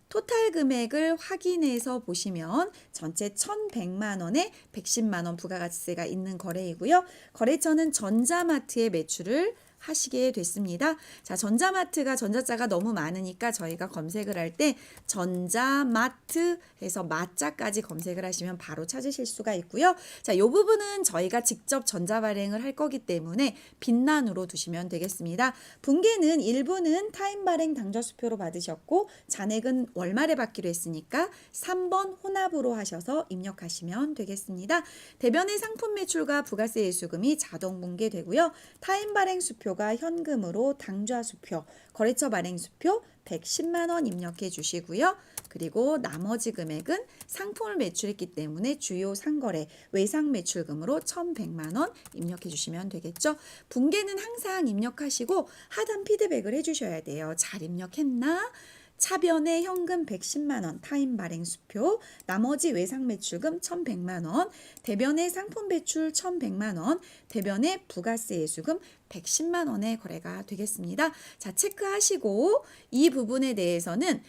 토탈 금액을 확인해서 보시면 전체 1,100만 원에 110만 원 부가가치세가 있는 거래이고요. 거래처는 전자마트의 매출을 하시게 됐습니다. 자, 전자마트가 전자자가 너무 많으니까 저희가 검색을 할 때 전자마트 해서 마자까지 검색을 하시면 바로 찾으실 수가 있고요. 자, 이 부분은 저희가 직접 전자발행을 할 거기 때문에 빛난으로 두시면 되겠습니다. 분계는 일부는 타임 발행 당좌수표로 받으셨고 잔액은 월말에 받기로 했으니까 3번 혼합으로 하셔서 입력하시면 되겠습니다. 대변의 상품 매출과 부가세 예수금이 자동 분계되고요. 타임 발행 수표 가 현금으로 당좌수표, 거래처 발행수표 110만 원 입력해 주시고요. 그리고 나머지 금액은 상품을 매출했기 때문에 주요 상거래 외상매출금으로 1,100만 원 입력해 주시면 되겠죠. 분계는 항상 입력하시고 하단 피드백을 해주셔야 돼요. 잘 입력했나? 차변에 현금 110만 원, 타임 발행 수표, 나머지 외상 매출금 1,100만 원, 대변에 상품 배출 1,100만 원, 대변에 부가세 예수금 110만 원의 거래가 되겠습니다. 자, 체크하시고 이 부분에 대해서는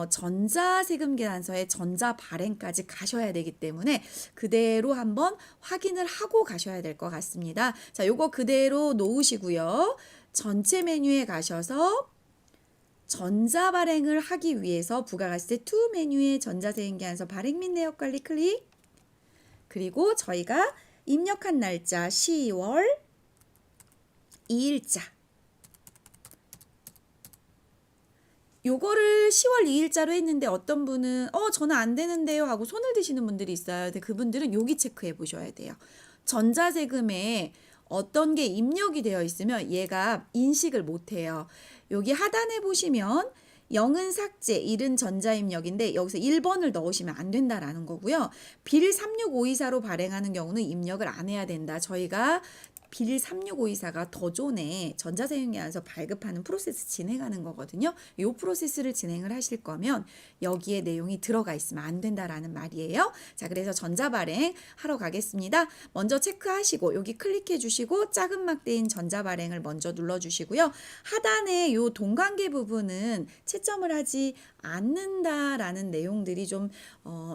전자세금계산서에 전자 발행까지 가셔야 되기 때문에 그대로 한번 확인을 하고 가셔야 될 것 같습니다. 자, 요거 그대로 놓으시고요. 전체 메뉴에 가셔서 전자 발행을 하기 위해서 부가가치세 2 메뉴의 전자세금계약서 발행 및 내역 관리 클릭. 그리고 저희가 입력한 날짜 10월 2일자. 요거를 10월 2일자로 했는데 어떤 분은 저는 안 되는데요 하고 손을 드시는 분들이 있어요. 근데 그분들은 여기 체크해 보셔야 돼요. 전자세금에 어떤 게 입력이 되어 있으면 얘가 인식을 못 해요. 여기 하단에 보시면 0은 삭제, 1은 전자입력인데 여기서 1번을 넣으시면 안 된다라는 거고요. 빌 36524로 발행하는 경우는 입력을 안 해야 된다. 저희가 빌 36524가 더존에 전자세금계산서 발급하는 프로세스 진행하는 거거든요. 이 프로세스를 진행을 하실 거면 여기에 내용이 들어가 있으면 안 된다라는 말이에요. 자, 그래서 전자발행 하러 가겠습니다. 먼저 체크하시고 여기 클릭해 주시고 작은 막대인 전자발행을 먼저 눌러 주시고요. 하단에 이 동관계 부분은 채점을 하지 않는다라는 내용들이 좀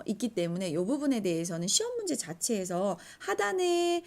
있기 때문에 이 부분에 대해서는 시험 문제 자체에서 하단에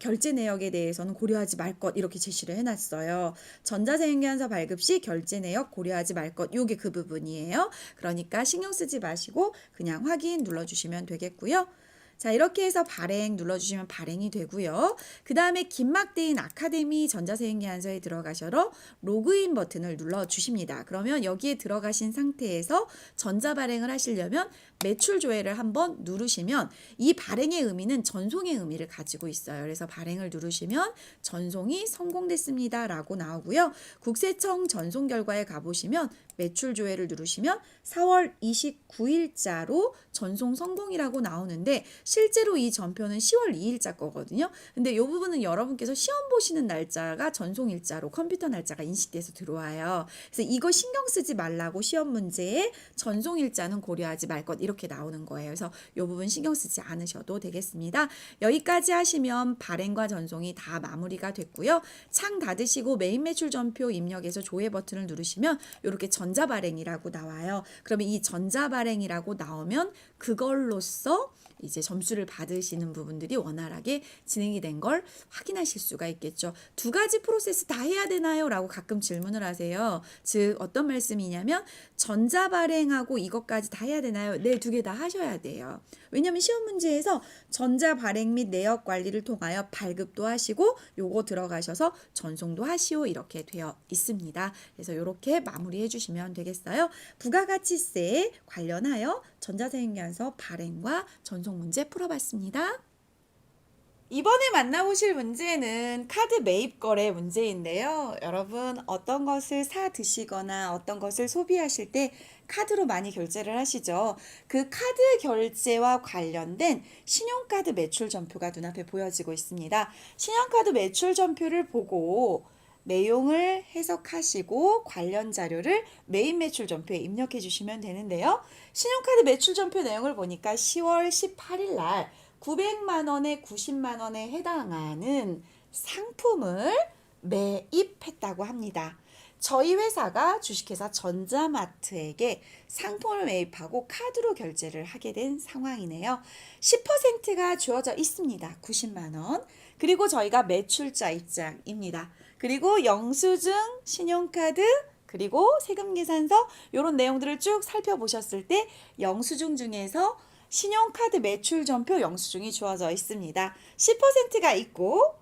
결제 내역에 대해서는 고려하지 말 것 이렇게 제시를 해놨어요. 전자세금계산서 발급 시 결제 내역 고려하지 말 것 요게 그 부분이에요. 그러니까 신경 쓰지 마시고 그냥 확인 눌러주시면 되겠고요. 자, 이렇게 해서 발행 눌러주시면 발행이 되고요. 그 다음에 긴막대인 아카데미 전자세금계산서에 들어가셔서 로그인 버튼을 눌러주십니다. 그러면 여기에 들어가신 상태에서 전자발행을 하시려면 매출 조회를 한번 누르시면 이 발행의 의미는 전송의 의미를 가지고 있어요. 그래서 발행을 누르시면 전송이 성공됐습니다 라고 나오고요. 국세청 전송 결과에 가보시면 매출 조회를 누르시면 4월 29일자로 전송 성공이라고 나오는데 실제로 이 전표는 10월 2일자 거거든요. 근데 이 부분은 여러분께서 시험 보시는 날짜가 전송일자로 컴퓨터 날짜가 인식돼서 들어와요. 그래서 이거 신경 쓰지 말라고 시험 문제에 전송일자는 고려하지 말 것 이렇게 나오는 거예요. 그래서 이 부분 신경 쓰지 않으셔도 되겠습니다. 여기까지 하시면 발행과 전송이 다 마무리가 됐고요. 창 닫으시고 메인 매출 전표 입력해서 조회 버튼을 누르시면 이렇게 전자발행이라고 나와요. 그러면 이 전자발행이라고 나오면 그걸로써 이제 점수를 받으시는 부분들이 원활하게 진행이 된 걸 확인하실 수가 있겠죠. 두 가지 프로세스 다 해야 되나요? 라고 가끔 질문을 하세요. 즉 어떤 말씀이냐면 전자발행하고 이것까지 다 해야 되나요? 네, 두 개 다 하셔야 돼요. 왜냐하면 시험 문제에서 전자발행 및 내역 관리를 통하여 발급도 하시고 요거 들어가셔서 전송도 하시오 이렇게 되어 있습니다. 그래서 이렇게 마무리해 주시면 되겠어요. 부가가치세 관련하여 전자세금계산서 발행과 전송 문제 풀어봤습니다. 이번에 만나보실 문제는 카드 매입 거래 문제인데요. 여러분 어떤 것을 사 드시거나 어떤 것을 소비하실 때 카드로 많이 결제를 하시죠. 그 카드 결제와 관련된 신용카드 매출 전표가 눈앞에 보여지고 있습니다. 신용카드 매출 전표를 보고 내용을 해석하시고 관련 자료를 메인 매출 전표에 입력해 주시면 되는데요. 신용카드 매출 전표 내용을 보니까 10월 18일 날 900만 원에 90만 원에 해당하는 상품을 매입했다고 합니다. 저희 회사가 주식회사 전자마트에게 상품을 매입하고 카드로 결제를 하게 된 상황이네요. 10%가 주어져 있습니다. 90만 원. 그리고 저희가 매출자 입장입니다. 그리고 영수증, 신용카드, 그리고 세금계산서 이런 내용들을 쭉 살펴보셨을 때 영수증 중에서 신용카드 매출 전표 영수증이 주어져 있습니다. 10%가 있고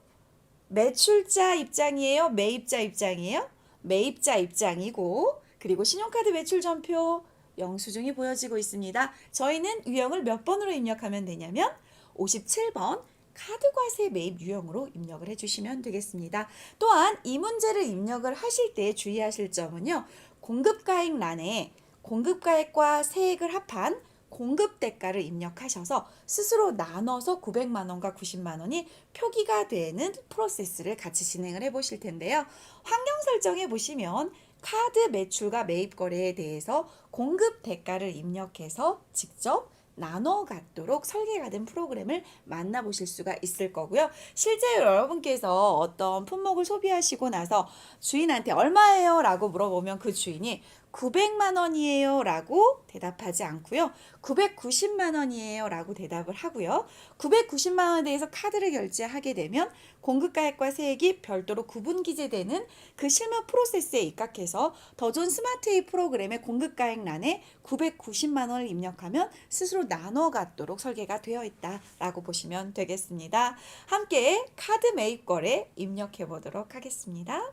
매출자 입장이에요? 매입자 입장이에요? 매입자 입장이고 그리고 신용카드 매출 전표 영수증이 보여지고 있습니다. 저희는 유형을 몇 번으로 입력하면 되냐면 57번 카드과세 매입 유형으로 입력을 해주시면 되겠습니다. 또한 이 문제를 입력을 하실 때 주의하실 점은요. 공급가액란에 공급가액과 세액을 합한 공급대가를 입력하셔서 스스로 나눠서 900만 원과 90만 원이 표기가 되는 프로세스를 같이 진행을 해 보실 텐데요. 환경 설정해 보시면 카드 매출과 매입 거래에 대해서 공급대가를 입력해서 직접 나눠 갖도록 설계가 된 프로그램을 만나보실 수가 있을 거고요. 실제 여러분께서 어떤 품목을 소비하시고 나서 주인한테 얼마예요? 라고 물어보면 그 주인이 900만 원이에요 라고 대답하지 않고요. 990만 원이에요 라고 대답을 하고요. 990만 원에 대해서 카드를 결제하게 되면 공급가액과 세액이 별도로 구분 기재되는 그 실무 프로세스에 입각해서 더존 스마트웨이 프로그램의 공급가액란에 990만 원을 입력하면 스스로 나눠 갖도록 설계가 되어 있다라고 보시면 되겠습니다. 함께 카드 매입 거래 입력해 보도록 하겠습니다.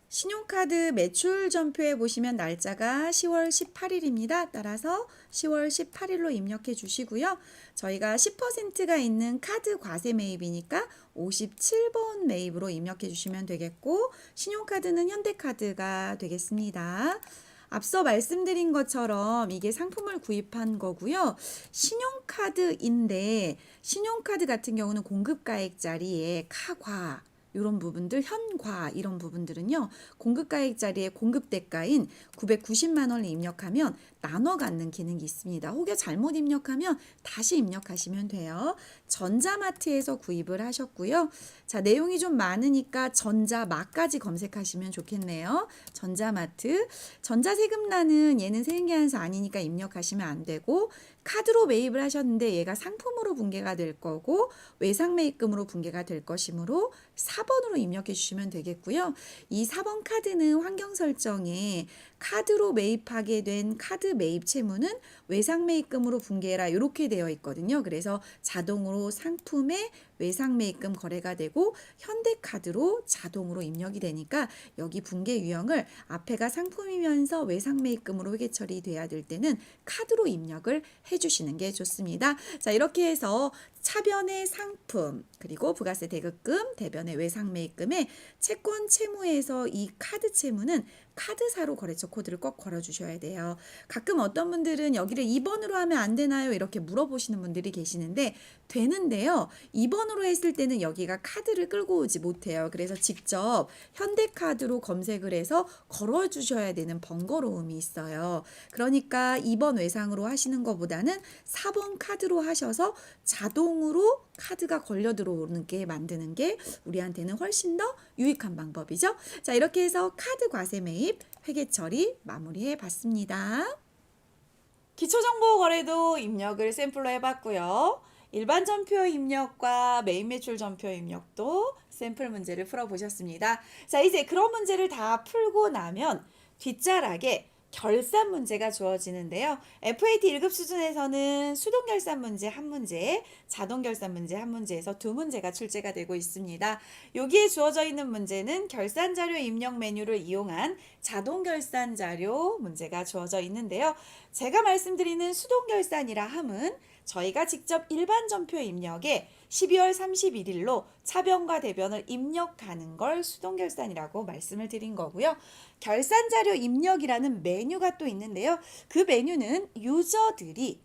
신용카드 매출 전표에 보시면 날짜가 10월 18일입니다. 따라서 10월 18일로 입력해 주시고요. 저희가 10%가 있는 카드 과세 매입이니까 57번 매입으로 입력해 주시면 되겠고 신용카드는 현대카드가 되겠습니다. 앞서 말씀드린 것처럼 이게 상품을 구입한 거고요. 신용카드인데 신용카드 같은 경우는 공급가액 자리에 카과 이런 부분들, 현과 이런 부분들은요. 공급가액 자리에 공급대가인 990만 원을 입력하면 나눠 갖는 기능이 있습니다. 혹여 잘못 입력하면 다시 입력하시면 돼요. 전자마트에서 구입을 하셨고요. 자, 내용이 좀 많으니까 전자마까지 검색하시면 좋겠네요. 전자마트. 전자세금란은 얘는 세금계산서 아니니까 입력하시면 안 되고 카드로 매입을 하셨는데 얘가 상품으로 분계가 될 거고 외상매입금으로 분계가 될 것이므로 4번으로 입력해 주시면 되겠고요. 이 4번 카드는 환경 설정에 카드로 매입하게 된 카드 매입 채무는 외상매입금으로 분계해라 이렇게 되어 있거든요. 그래서 자동으로 상품의 외상매입금 거래가 되고 현대카드로 자동으로 입력이 되니까 여기 분계 유형을 앞에가 상품이면서 외상매입금으로 회계 처리돼야 될 때는 카드로 입력을 해주시는 게 좋습니다. 자, 이렇게 해서 차변의 상품 그리고 부가세 대급금, 대변의 외상매입금에 채권 채무에서 이 카드 채무는 카드사로 거래처 코드를 꼭 걸어주셔야 돼요. 가끔 어떤 분들은 여기를 2번으로 하면 안 되나요? 이렇게 물어보시는 분들이 계시는데 되는데요. 2번으로 했을 때는 여기가 카드를 끌고 오지 못해요. 그래서 직접 현대카드로 검색을 해서 걸어주셔야 되는 번거로움이 있어요. 그러니까 2번 외상으로 하시는 것보다는 4번 카드로 하셔서 자동으로 카드가 걸려 들어오게 만드는 게 우리한테는 훨씬 더 유익한 방법이죠. 자, 이렇게 해서 카드 과세 매입 회계 처리 마무리해 봤습니다. 기초정보 거래도 입력을 샘플로 해봤고요. 일반 전표 입력과 메인 매출 전표 입력도 샘플 문제를 풀어보셨습니다. 자, 이제 그런 문제를 다 풀고 나면 뒷자락에 결산 문제가 주어지는데요. FAT 1급 수준에서는 수동 결산 문제 한 문제, 자동 결산 문제 한 문제에서 두 문제가 출제가 되고 있습니다. 여기에 주어져 있는 문제는 결산 자료 입력 메뉴를 이용한 자동 결산 자료 문제가 주어져 있는데요. 제가 말씀드리는 수동 결산이라 함은 저희가 직접 일반 전표 입력에 12월 31일로 차변과 대변을 입력하는 걸 수동 결산이라고 말씀을 드린 거고요. 결산 자료 입력이라는 메뉴가 또 있는데요. 그 메뉴는 유저들이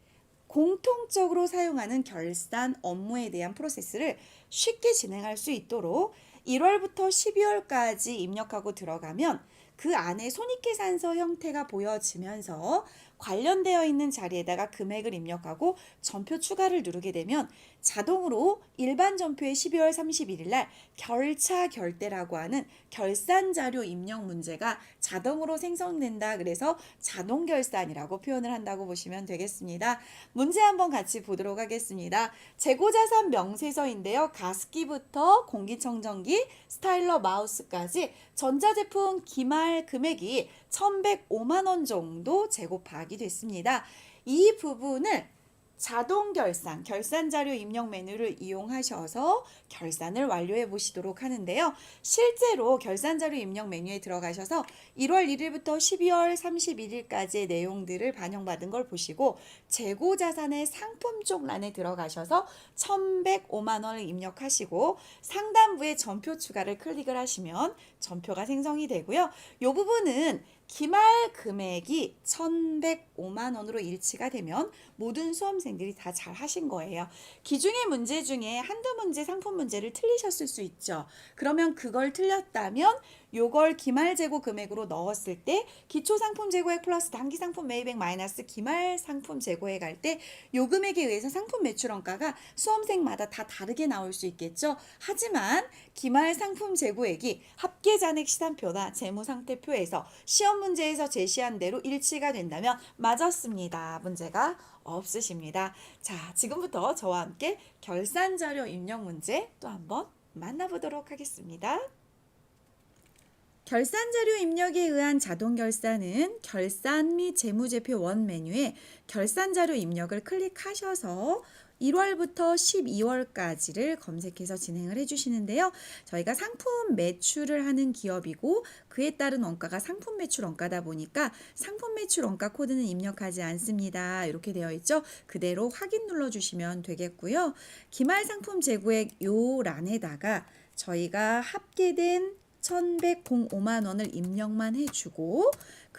공통적으로 사용하는 결산 업무에 대한 프로세스를 쉽게 진행할 수 있도록 1월부터 12월까지 입력하고 들어가면 그 안에 손익계산서 형태가 보여지면서 관련되어 있는 자리에다가 금액을 입력하고 전표 추가를 누르게 되면 자동으로 일반 전표의 12월 31일 날 결차 결대라고 하는 결산 자료 입력 문제가 자동으로 생성된다. 그래서 자동 결산이라고 표현을 한다고 보시면 되겠습니다. 문제 한번 같이 보도록 하겠습니다. 재고자산 명세서인데요. 가습기부터 공기청정기, 스타일러, 마우스까지 전자제품 기말 금액이 1,105만 원 정도 재고 파악이 됐습니다. 이 부분을 자동 결산, 결산 자료 입력 메뉴를 이용하셔서 결산을 완료해 보시도록 하는데요. 실제로 결산 자료 입력 메뉴에 들어가셔서 1월 1일부터 12월 31일까지의 내용들을 반영받은 걸 보시고 재고 자산의 상품 쪽 란에 들어가셔서 1,105만 원을 입력하시고 상단부에 전표 추가를 클릭을 하시면 전표가 생성이 되고요. 이 부분은 기말 금액이 1,105만 원으로 일치가 되면 모든 수험생들이 다 잘 하신 거예요. 기중의 문제 중에 한두 문제 상품 문제를 틀리셨을 수 있죠. 그러면 그걸 틀렸다면 요걸 기말 재고 금액으로 넣었을 때 기초 상품 재고액 플러스 단기 상품 매입액 마이너스 기말 상품 재고액 할 때 요 금액에 의해서 상품 매출 원가가 수험생마다 다 다르게 나올 수 있겠죠. 하지만 기말 상품 재고액이 합계 잔액 시산표나 재무상태표에서 시험 문제에서 제시한 대로 일치가 된다면 맞았습니다. 문제가 없으십니다. 자, 지금부터 저와 함께 결산 자료 입력 문제 또 한번 만나보도록 하겠습니다. 결산 자료 입력에 의한 자동 결산은 결산 및 재무제표 원 메뉴에 결산 자료 입력을 클릭하셔서 1월부터 12월까지를 검색해서 진행을 해주시는데요. 저희가 상품 매출을 하는 기업이고 그에 따른 원가가 상품 매출 원가다 보니까 상품 매출 원가 코드는 입력하지 않습니다. 이렇게 되어 있죠. 그대로 확인 눌러주시면 되겠고요. 기말 상품 재고액 요 란에다가 저희가 합계된 1,105만 원을 입력만 해주고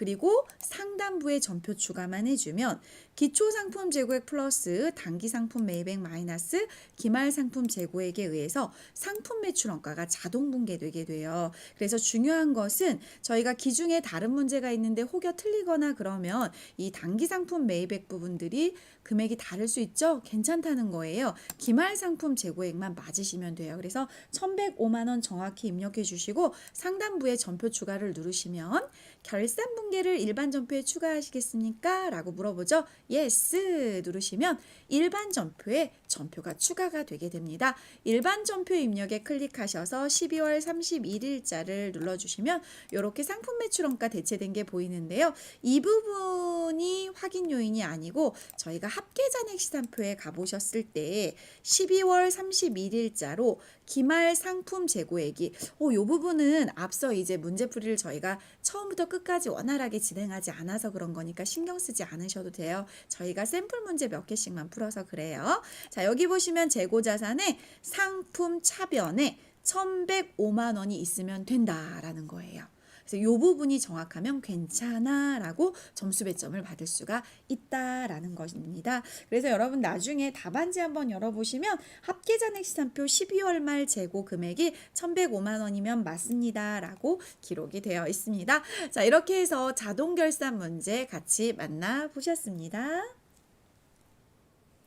그리고 상단부에 전표 추가만 해주면 기초상품 재고액 플러스 단기상품 매입액 마이너스 기말상품 재고액에 의해서 상품 매출 원가가 자동 분계되게 돼요. 그래서 중요한 것은 저희가 기중에 다른 문제가 있는데 혹여 틀리거나 그러면 이 단기상품 매입액 부분들이 금액이 다를 수 있죠? 괜찮다는 거예요. 기말상품 재고액만 맞으시면 돼요. 그래서 1,105만 원 정확히 입력해 주시고 상단부에 전표 추가를 누르시면 결산 분계를 일반 전표에 추가하시겠습니까? 라고 물어보죠. 예스 누르시면 일반 전표에 전표가 추가가 되게 됩니다. 일반 전표 입력에 클릭하셔서 12월 31일자를 눌러주시면 이렇게 상품 매출원가 대체된 게 보이는데요. 이 부분이 확인 요인이 아니고 저희가 합계잔액 시산표에 가보셨을 때 12월 31일자로 기말 상품 재고액이 이 부분은 앞서 이제 문제풀이를 저희가 처음부터 끝까지 원활하게 진행하지 않아서 그런 거니까 신경 쓰지 않으셔도 돼요. 저희가 샘플 문제 몇 개씩만 풀어서 그래요. 자, 여기 보시면 재고자산에 상품 차변에 1,105만 원이 있으면 된다라는 거예요. 그래서 이 부분이 정확하면 괜찮아 라고 점수 배점을 받을 수가 있다라는 것입니다. 그래서 여러분 나중에 답안지 한번 열어보시면 합계잔액 시산표 12월 말 재고 금액이 1,105만 원이면 맞습니다 라고 기록이 되어 있습니다. 자, 이렇게 해서 자동 결산 문제 같이 만나보셨습니다.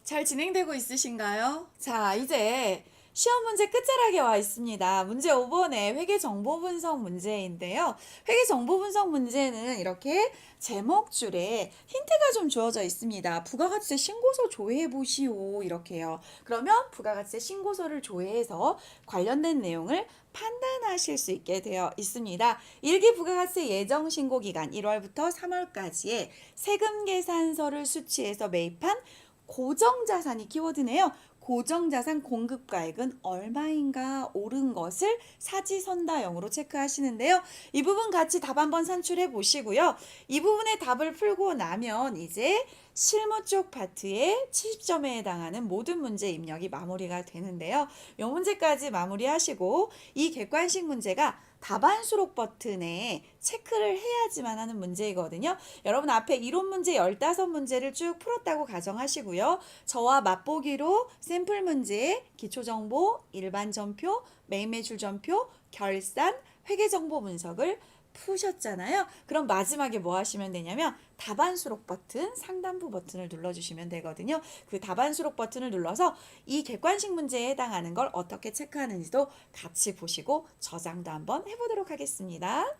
잘 진행되고 있으신가요? 자, 이제 시험 문제 끝자락에 와 있습니다. 문제 5번의 회계 정보 분석 문제인데요. 회계 정보 분석 문제는 이렇게 제목줄에 힌트가 좀 주어져 있습니다. 부가가치세 신고서 조회해 보시오 이렇게요. 그러면 부가가치세 신고서를 조회해서 관련된 내용을 판단하실 수 있게 되어 있습니다. 1기 부가가치세 예정 신고 기간 1월부터 3월까지의 세금 계산서를 수취해서 매입한 고정자산이 키워드네요. 고정자산 공급가액은 얼마인가 옳은 것을 사지선다형으로 체크하시는데요. 이 부분 같이 답 한번 산출해 보시고요. 이 부분의 답을 풀고 나면 이제 실무 쪽 파트의 70점에 해당하는 모든 문제 입력이 마무리가 되는데요. 이 문제까지 마무리하시고 이 객관식 문제가 답안 수록 버튼에 체크를 해야지만 하는 문제이거든요. 여러분 앞에 이론 문제 15문제를 쭉 풀었다고 가정하시고요. 저와 맛보기로 샘플 문제, 기초정보, 일반전표, 매입매출전표, 결산, 회계정보 분석을 푸셨잖아요. 그럼 마지막에 뭐 하시면 되냐면 답안 수록 버튼, 상단부 버튼을 눌러주시면 되거든요. 그 답안 수록 버튼을 눌러서 이 객관식 문제에 해당하는 걸 어떻게 체크하는지도 같이 보시고 저장도 한번 해보도록 하겠습니다.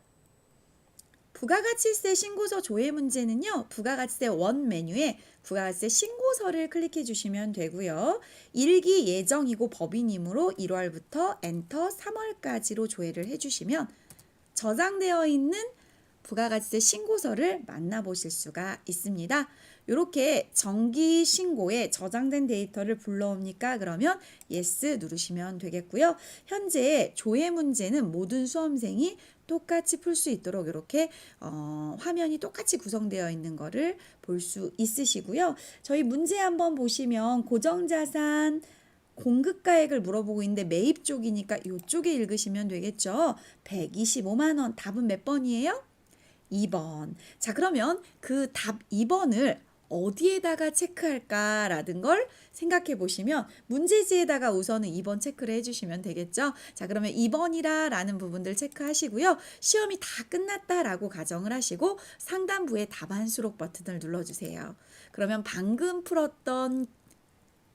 부가가치세 신고서 조회 문제는요. 부가가치세 원 메뉴에 부가가치세 신고서를 클릭해 주시면 되고요. 1기 예정이고 법인이므로 1월부터 엔터 3월까지로 조회를 해주시면 저장되어 있는 부가가치세 신고서를 만나보실 수가 있습니다. 이렇게 정기 신고에 저장된 데이터를 불러옵니까? 그러면 yes 누르시면 되겠고요. 현재 조회 문제는 모든 수험생이 똑같이 풀 수 있도록 이렇게 화면이 똑같이 구성되어 있는 거를 볼 수 있으시고요. 저희 문제 한번 보시면 고정자산 공급가액을 물어보고 있는데 매입 쪽이니까 이쪽에 읽으시면 되겠죠. 125만 원. 답은 몇 번이에요? 2번. 자, 그러면 그 답 2번을 어디에다가 체크할까라는 걸 생각해 보시면 문제지에다가 우선은 2번 체크를 해주시면 되겠죠. 자, 그러면 2번이라 라는 부분들 체크하시고요. 시험이 다 끝났다라고 가정을 하시고 상단부에 답안 수록 버튼을 눌러주세요. 그러면 방금 풀었던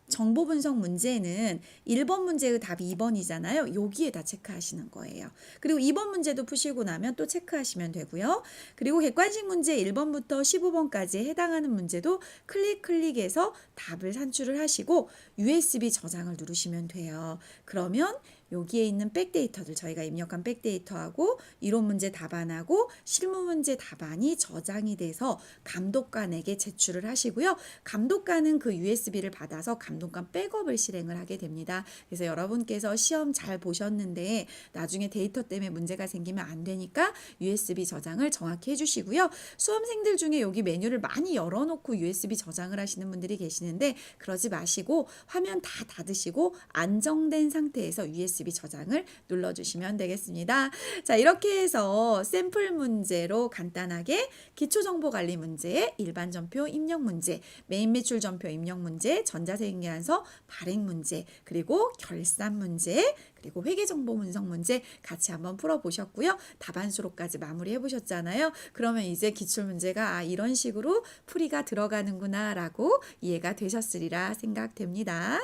정보 분석 문제는 1번 문제의 답이 2번이잖아요. 여기에다 체크하시는 거예요. 그리고 2번 문제도 푸시고 나면 또 체크하시면 되고요. 그리고 객관식 문제 1번부터 15번까지 해당하는 문제도 클릭해서 답을 산출을 하시고 USB 저장을 누르시면 돼요. 그러면 여기에 있는 백데이터들 저희가 입력한 백데이터하고 이론 문제 답안하고 실무 문제 답안이 저장이 돼서 감독관에게 제출을 하시고요. 감독관은 그 USB를 받아서 감독관 백업을 실행을 하게 됩니다. 그래서 여러분께서 시험 잘 보셨는데 나중에 데이터 때문에 문제가 생기면 안 되니까 USB 저장을 정확히 해주시고요. 수험생들 중에 여기 메뉴를 많이 열어놓고 USB 저장을 하시는 분들이 계시는데 그러지 마시고 화면 다 닫으시고 안정된 상태에서 USB USB 저장을 눌러주시면 되겠습니다. 자, 이렇게 해서 샘플 문제로 간단하게 기초정보관리 문제, 일반전표 입력 문제, 메인 매출 전표 입력 문제, 전자세액계산서 발행 문제, 그리고 결산 문제, 그리고 회계정보 분석 문제 같이 한번 풀어보셨고요. 답안수로까지 마무리해 보셨잖아요. 그러면 이제 기출문제가 이런 식으로 풀이가 들어가는구나 라고 이해가 되셨으리라 생각됩니다.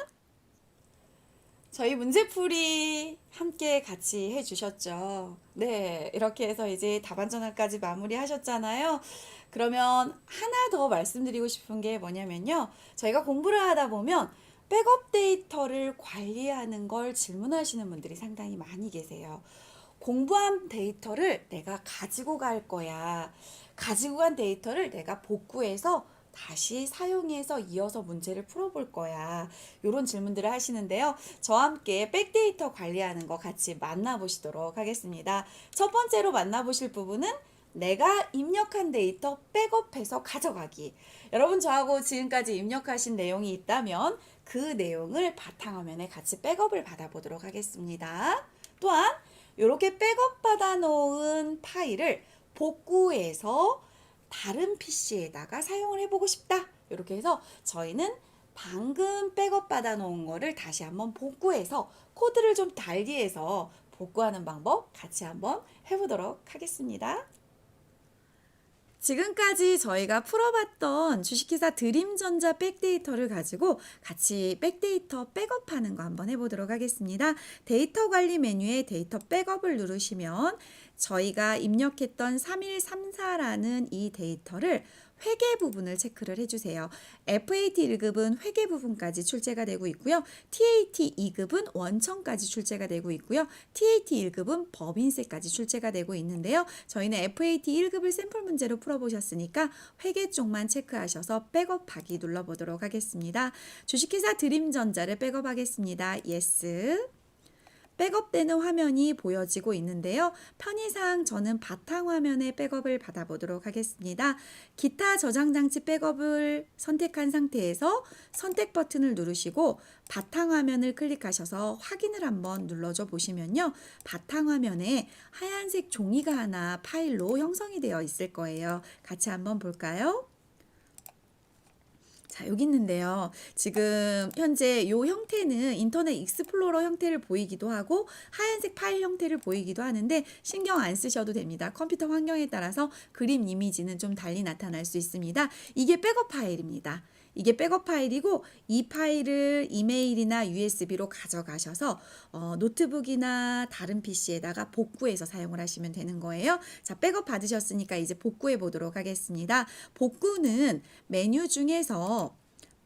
저희 문제풀이 함께 같이 해주셨죠. 네, 이렇게 해서 이제 답안 전환까지 마무리하셨잖아요. 그러면 하나 더 말씀드리고 싶은 게 뭐냐면요. 저희가 공부를 하다 보면 백업 데이터를 관리하는 걸 질문하시는 분들이 상당히 많이 계세요. 공부한 데이터를 내가 가지고 갈 거야. 가지고 간 데이터를 내가 복구해서 다시 사용해서 이어서 문제를 풀어볼 거야. 이런 질문들을 하시는데요. 저와 함께 백데이터 관리하는 거 같이 만나보시도록 하겠습니다. 첫 번째로 만나보실 부분은 내가 입력한 데이터 백업해서 가져가기. 여러분 저하고 지금까지 입력하신 내용이 있다면 그 내용을 바탕화면에 같이 백업을 받아보도록 하겠습니다. 또한 이렇게 백업 받아 놓은 파일을 복구해서 다른 PC에다가 사용을 해보고 싶다. 이렇게 해서 저희는 방금 백업 받아 놓은 거를 다시 한번 복구해서 코드를 좀 달리해서 복구하는 방법 같이 한번 해보도록 하겠습니다. 지금까지 저희가 풀어봤던 주식회사 드림전자 백데이터를 가지고 같이 백데이터 백업하는 거 한번 해보도록 하겠습니다. 데이터 관리 메뉴에 데이터 백업을 누르시면 저희가 입력했던 3134라는 이 데이터를 회계 부분을 체크를 해주세요. FAT 1급은 회계 부분까지 출제가 되고 있고요. TAT 2급은 원천까지 출제가 되고 있고요. TAT 1급은 법인세까지 출제가 되고 있는데요. 저희는 FAT 1급을 샘플 문제로 풀어보셨으니까 회계 쪽만 체크하셔서 백업하기 눌러보도록 하겠습니다. 주식회사 드림전자를 백업하겠습니다. Yes. 백업되는 화면이 보여지고 있는데요. 편의상 저는 바탕화면에 백업을 받아보도록 하겠습니다. 기타 저장장치 백업을 선택한 상태에서 선택 버튼을 누르시고 바탕화면을 클릭하셔서 확인을 한번 눌러줘 보시면요. 바탕화면에 하얀색 종이가 하나 파일로 형성이 되어 있을 거예요. 같이 한번 볼까요? 자, 여기 있는데요. 지금 현재 이 형태는 인터넷 익스플로러 형태를 보이기도 하고 하얀색 파일 형태를 보이기도 하는데 신경 안 쓰셔도 됩니다. 컴퓨터 환경에 따라서 그림 이미지는 좀 달리 나타날 수 있습니다. 이게 백업 파일입니다. 이게 백업 파일이고 이 파일을 이메일이나 USB로 가져가셔서 노트북이나 다른 PC에다가 복구해서 사용을 하시면 되는 거예요. 자, 백업 받으셨으니까 이제 복구해 보도록 하겠습니다. 복구는 메뉴 중에서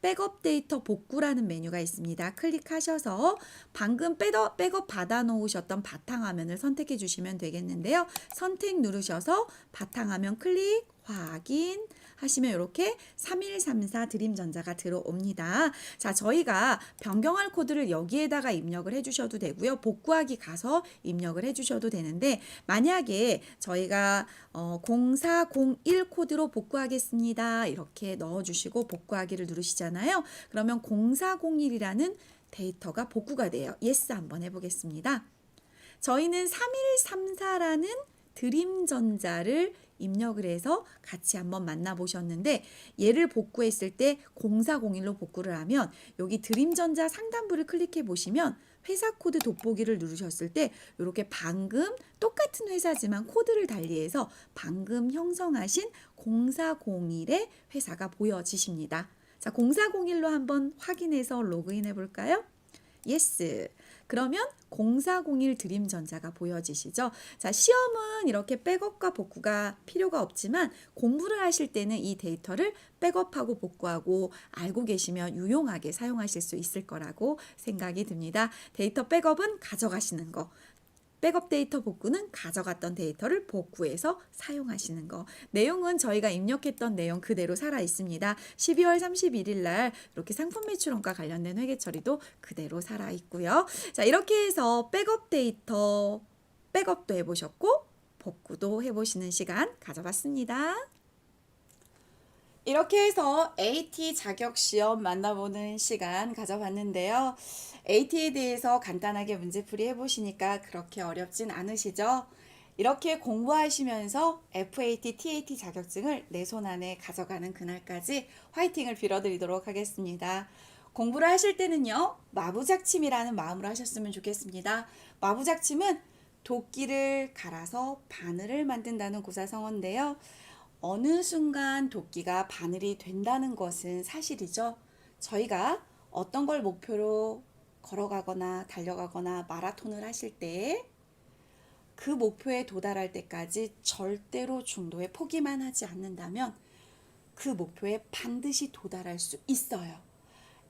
백업 데이터 복구라는 메뉴가 있습니다. 클릭하셔서 방금 백업 받아 놓으셨던 바탕화면을 선택해 주시면 되겠는데요. 선택 누르셔서 바탕화면 클릭, 확인 하시면 이렇게 3134 드림전자가 들어옵니다. 자, 저희가 변경할 코드를 여기에다가 입력을 해주셔도 되고요. 복구하기 가서 입력을 해주셔도 되는데 만약에 저희가 0401 코드로 복구하겠습니다. 이렇게 넣어주시고 복구하기를 누르시잖아요. 그러면 0401이라는 데이터가 복구가 돼요. 예스 한번 해보겠습니다. 저희는 3134라는 드림전자를 입력을 해서 같이 한번 만나보셨는데 얘를 복구했을 때 0401로 복구를 하면 여기 드림전자 상단부를 클릭해 보시면 회사 코드 돋보기를 누르셨을 때 이렇게 방금 똑같은 회사지만 코드를 달리해서 방금 형성하신 0401의 회사가 보여지십니다. 자, 0401로 한번 확인해서 로그인 해볼까요? 예스. 그러면 0401 드림전자가 보여지시죠? 자, 시험은 이렇게 백업과 복구가 필요가 없지만 공부를 하실 때는 이 데이터를 백업하고 복구하고 알고 계시면 유용하게 사용하실 수 있을 거라고 생각이 듭니다. 데이터 백업은 가져가시는 거. 백업 데이터 복구는 가져갔던 데이터를 복구해서 사용하시는 거. 내용은 저희가 입력했던 내용 그대로 살아 있습니다. 12월 31일 날 이렇게 상품 매출원가 관련된 회계 처리도 그대로 살아 있고요. 자, 이렇게 해서 백업 데이터 백업도 해보셨고 복구도 해보시는 시간 가져봤습니다. 이렇게 해서 AT 자격 시험 만나보는 시간 가져봤는데요. AT에 대해서 간단하게 문제풀이 해보시니까 그렇게 어렵진 않으시죠? 이렇게 공부하시면서 FAT, TAT 자격증을 내 손 안에 가져가는 그날까지 화이팅을 빌어드리도록 하겠습니다. 공부를 하실 때는요, 마부작침이라는 마음으로 하셨으면 좋겠습니다. 마부작침은 도끼를 갈아서 바늘을 만든다는 고사성어인데요. 어느 순간 도끼가 바늘이 된다는 것은 사실이죠. 저희가 어떤 걸 목표로 걸어가거나 달려가거나 마라톤을 하실 때 그 목표에 도달할 때까지 절대로 중도에 포기만 하지 않는다면 그 목표에 반드시 도달할 수 있어요.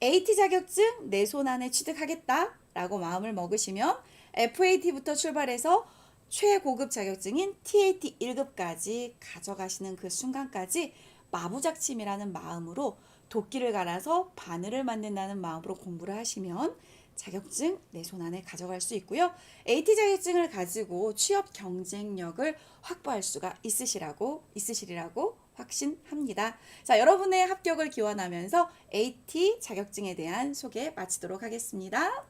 AT 자격증 내 손 안에 취득하겠다 라고 마음을 먹으시면 FAT부터 출발해서 최고급 자격증인 TAT 1급까지 가져가시는 그 순간까지 마부작침이라는 마음으로 도끼를 갈아서 바늘을 만든다는 마음으로 공부를 하시면 자격증 내 손 안에 가져갈 수 있고요. AT 자격증을 가지고 취업 경쟁력을 확보할 수가 있으시리라고 확신합니다. 자, 여러분의 합격을 기원하면서 AT 자격증에 대한 소개 마치도록 하겠습니다.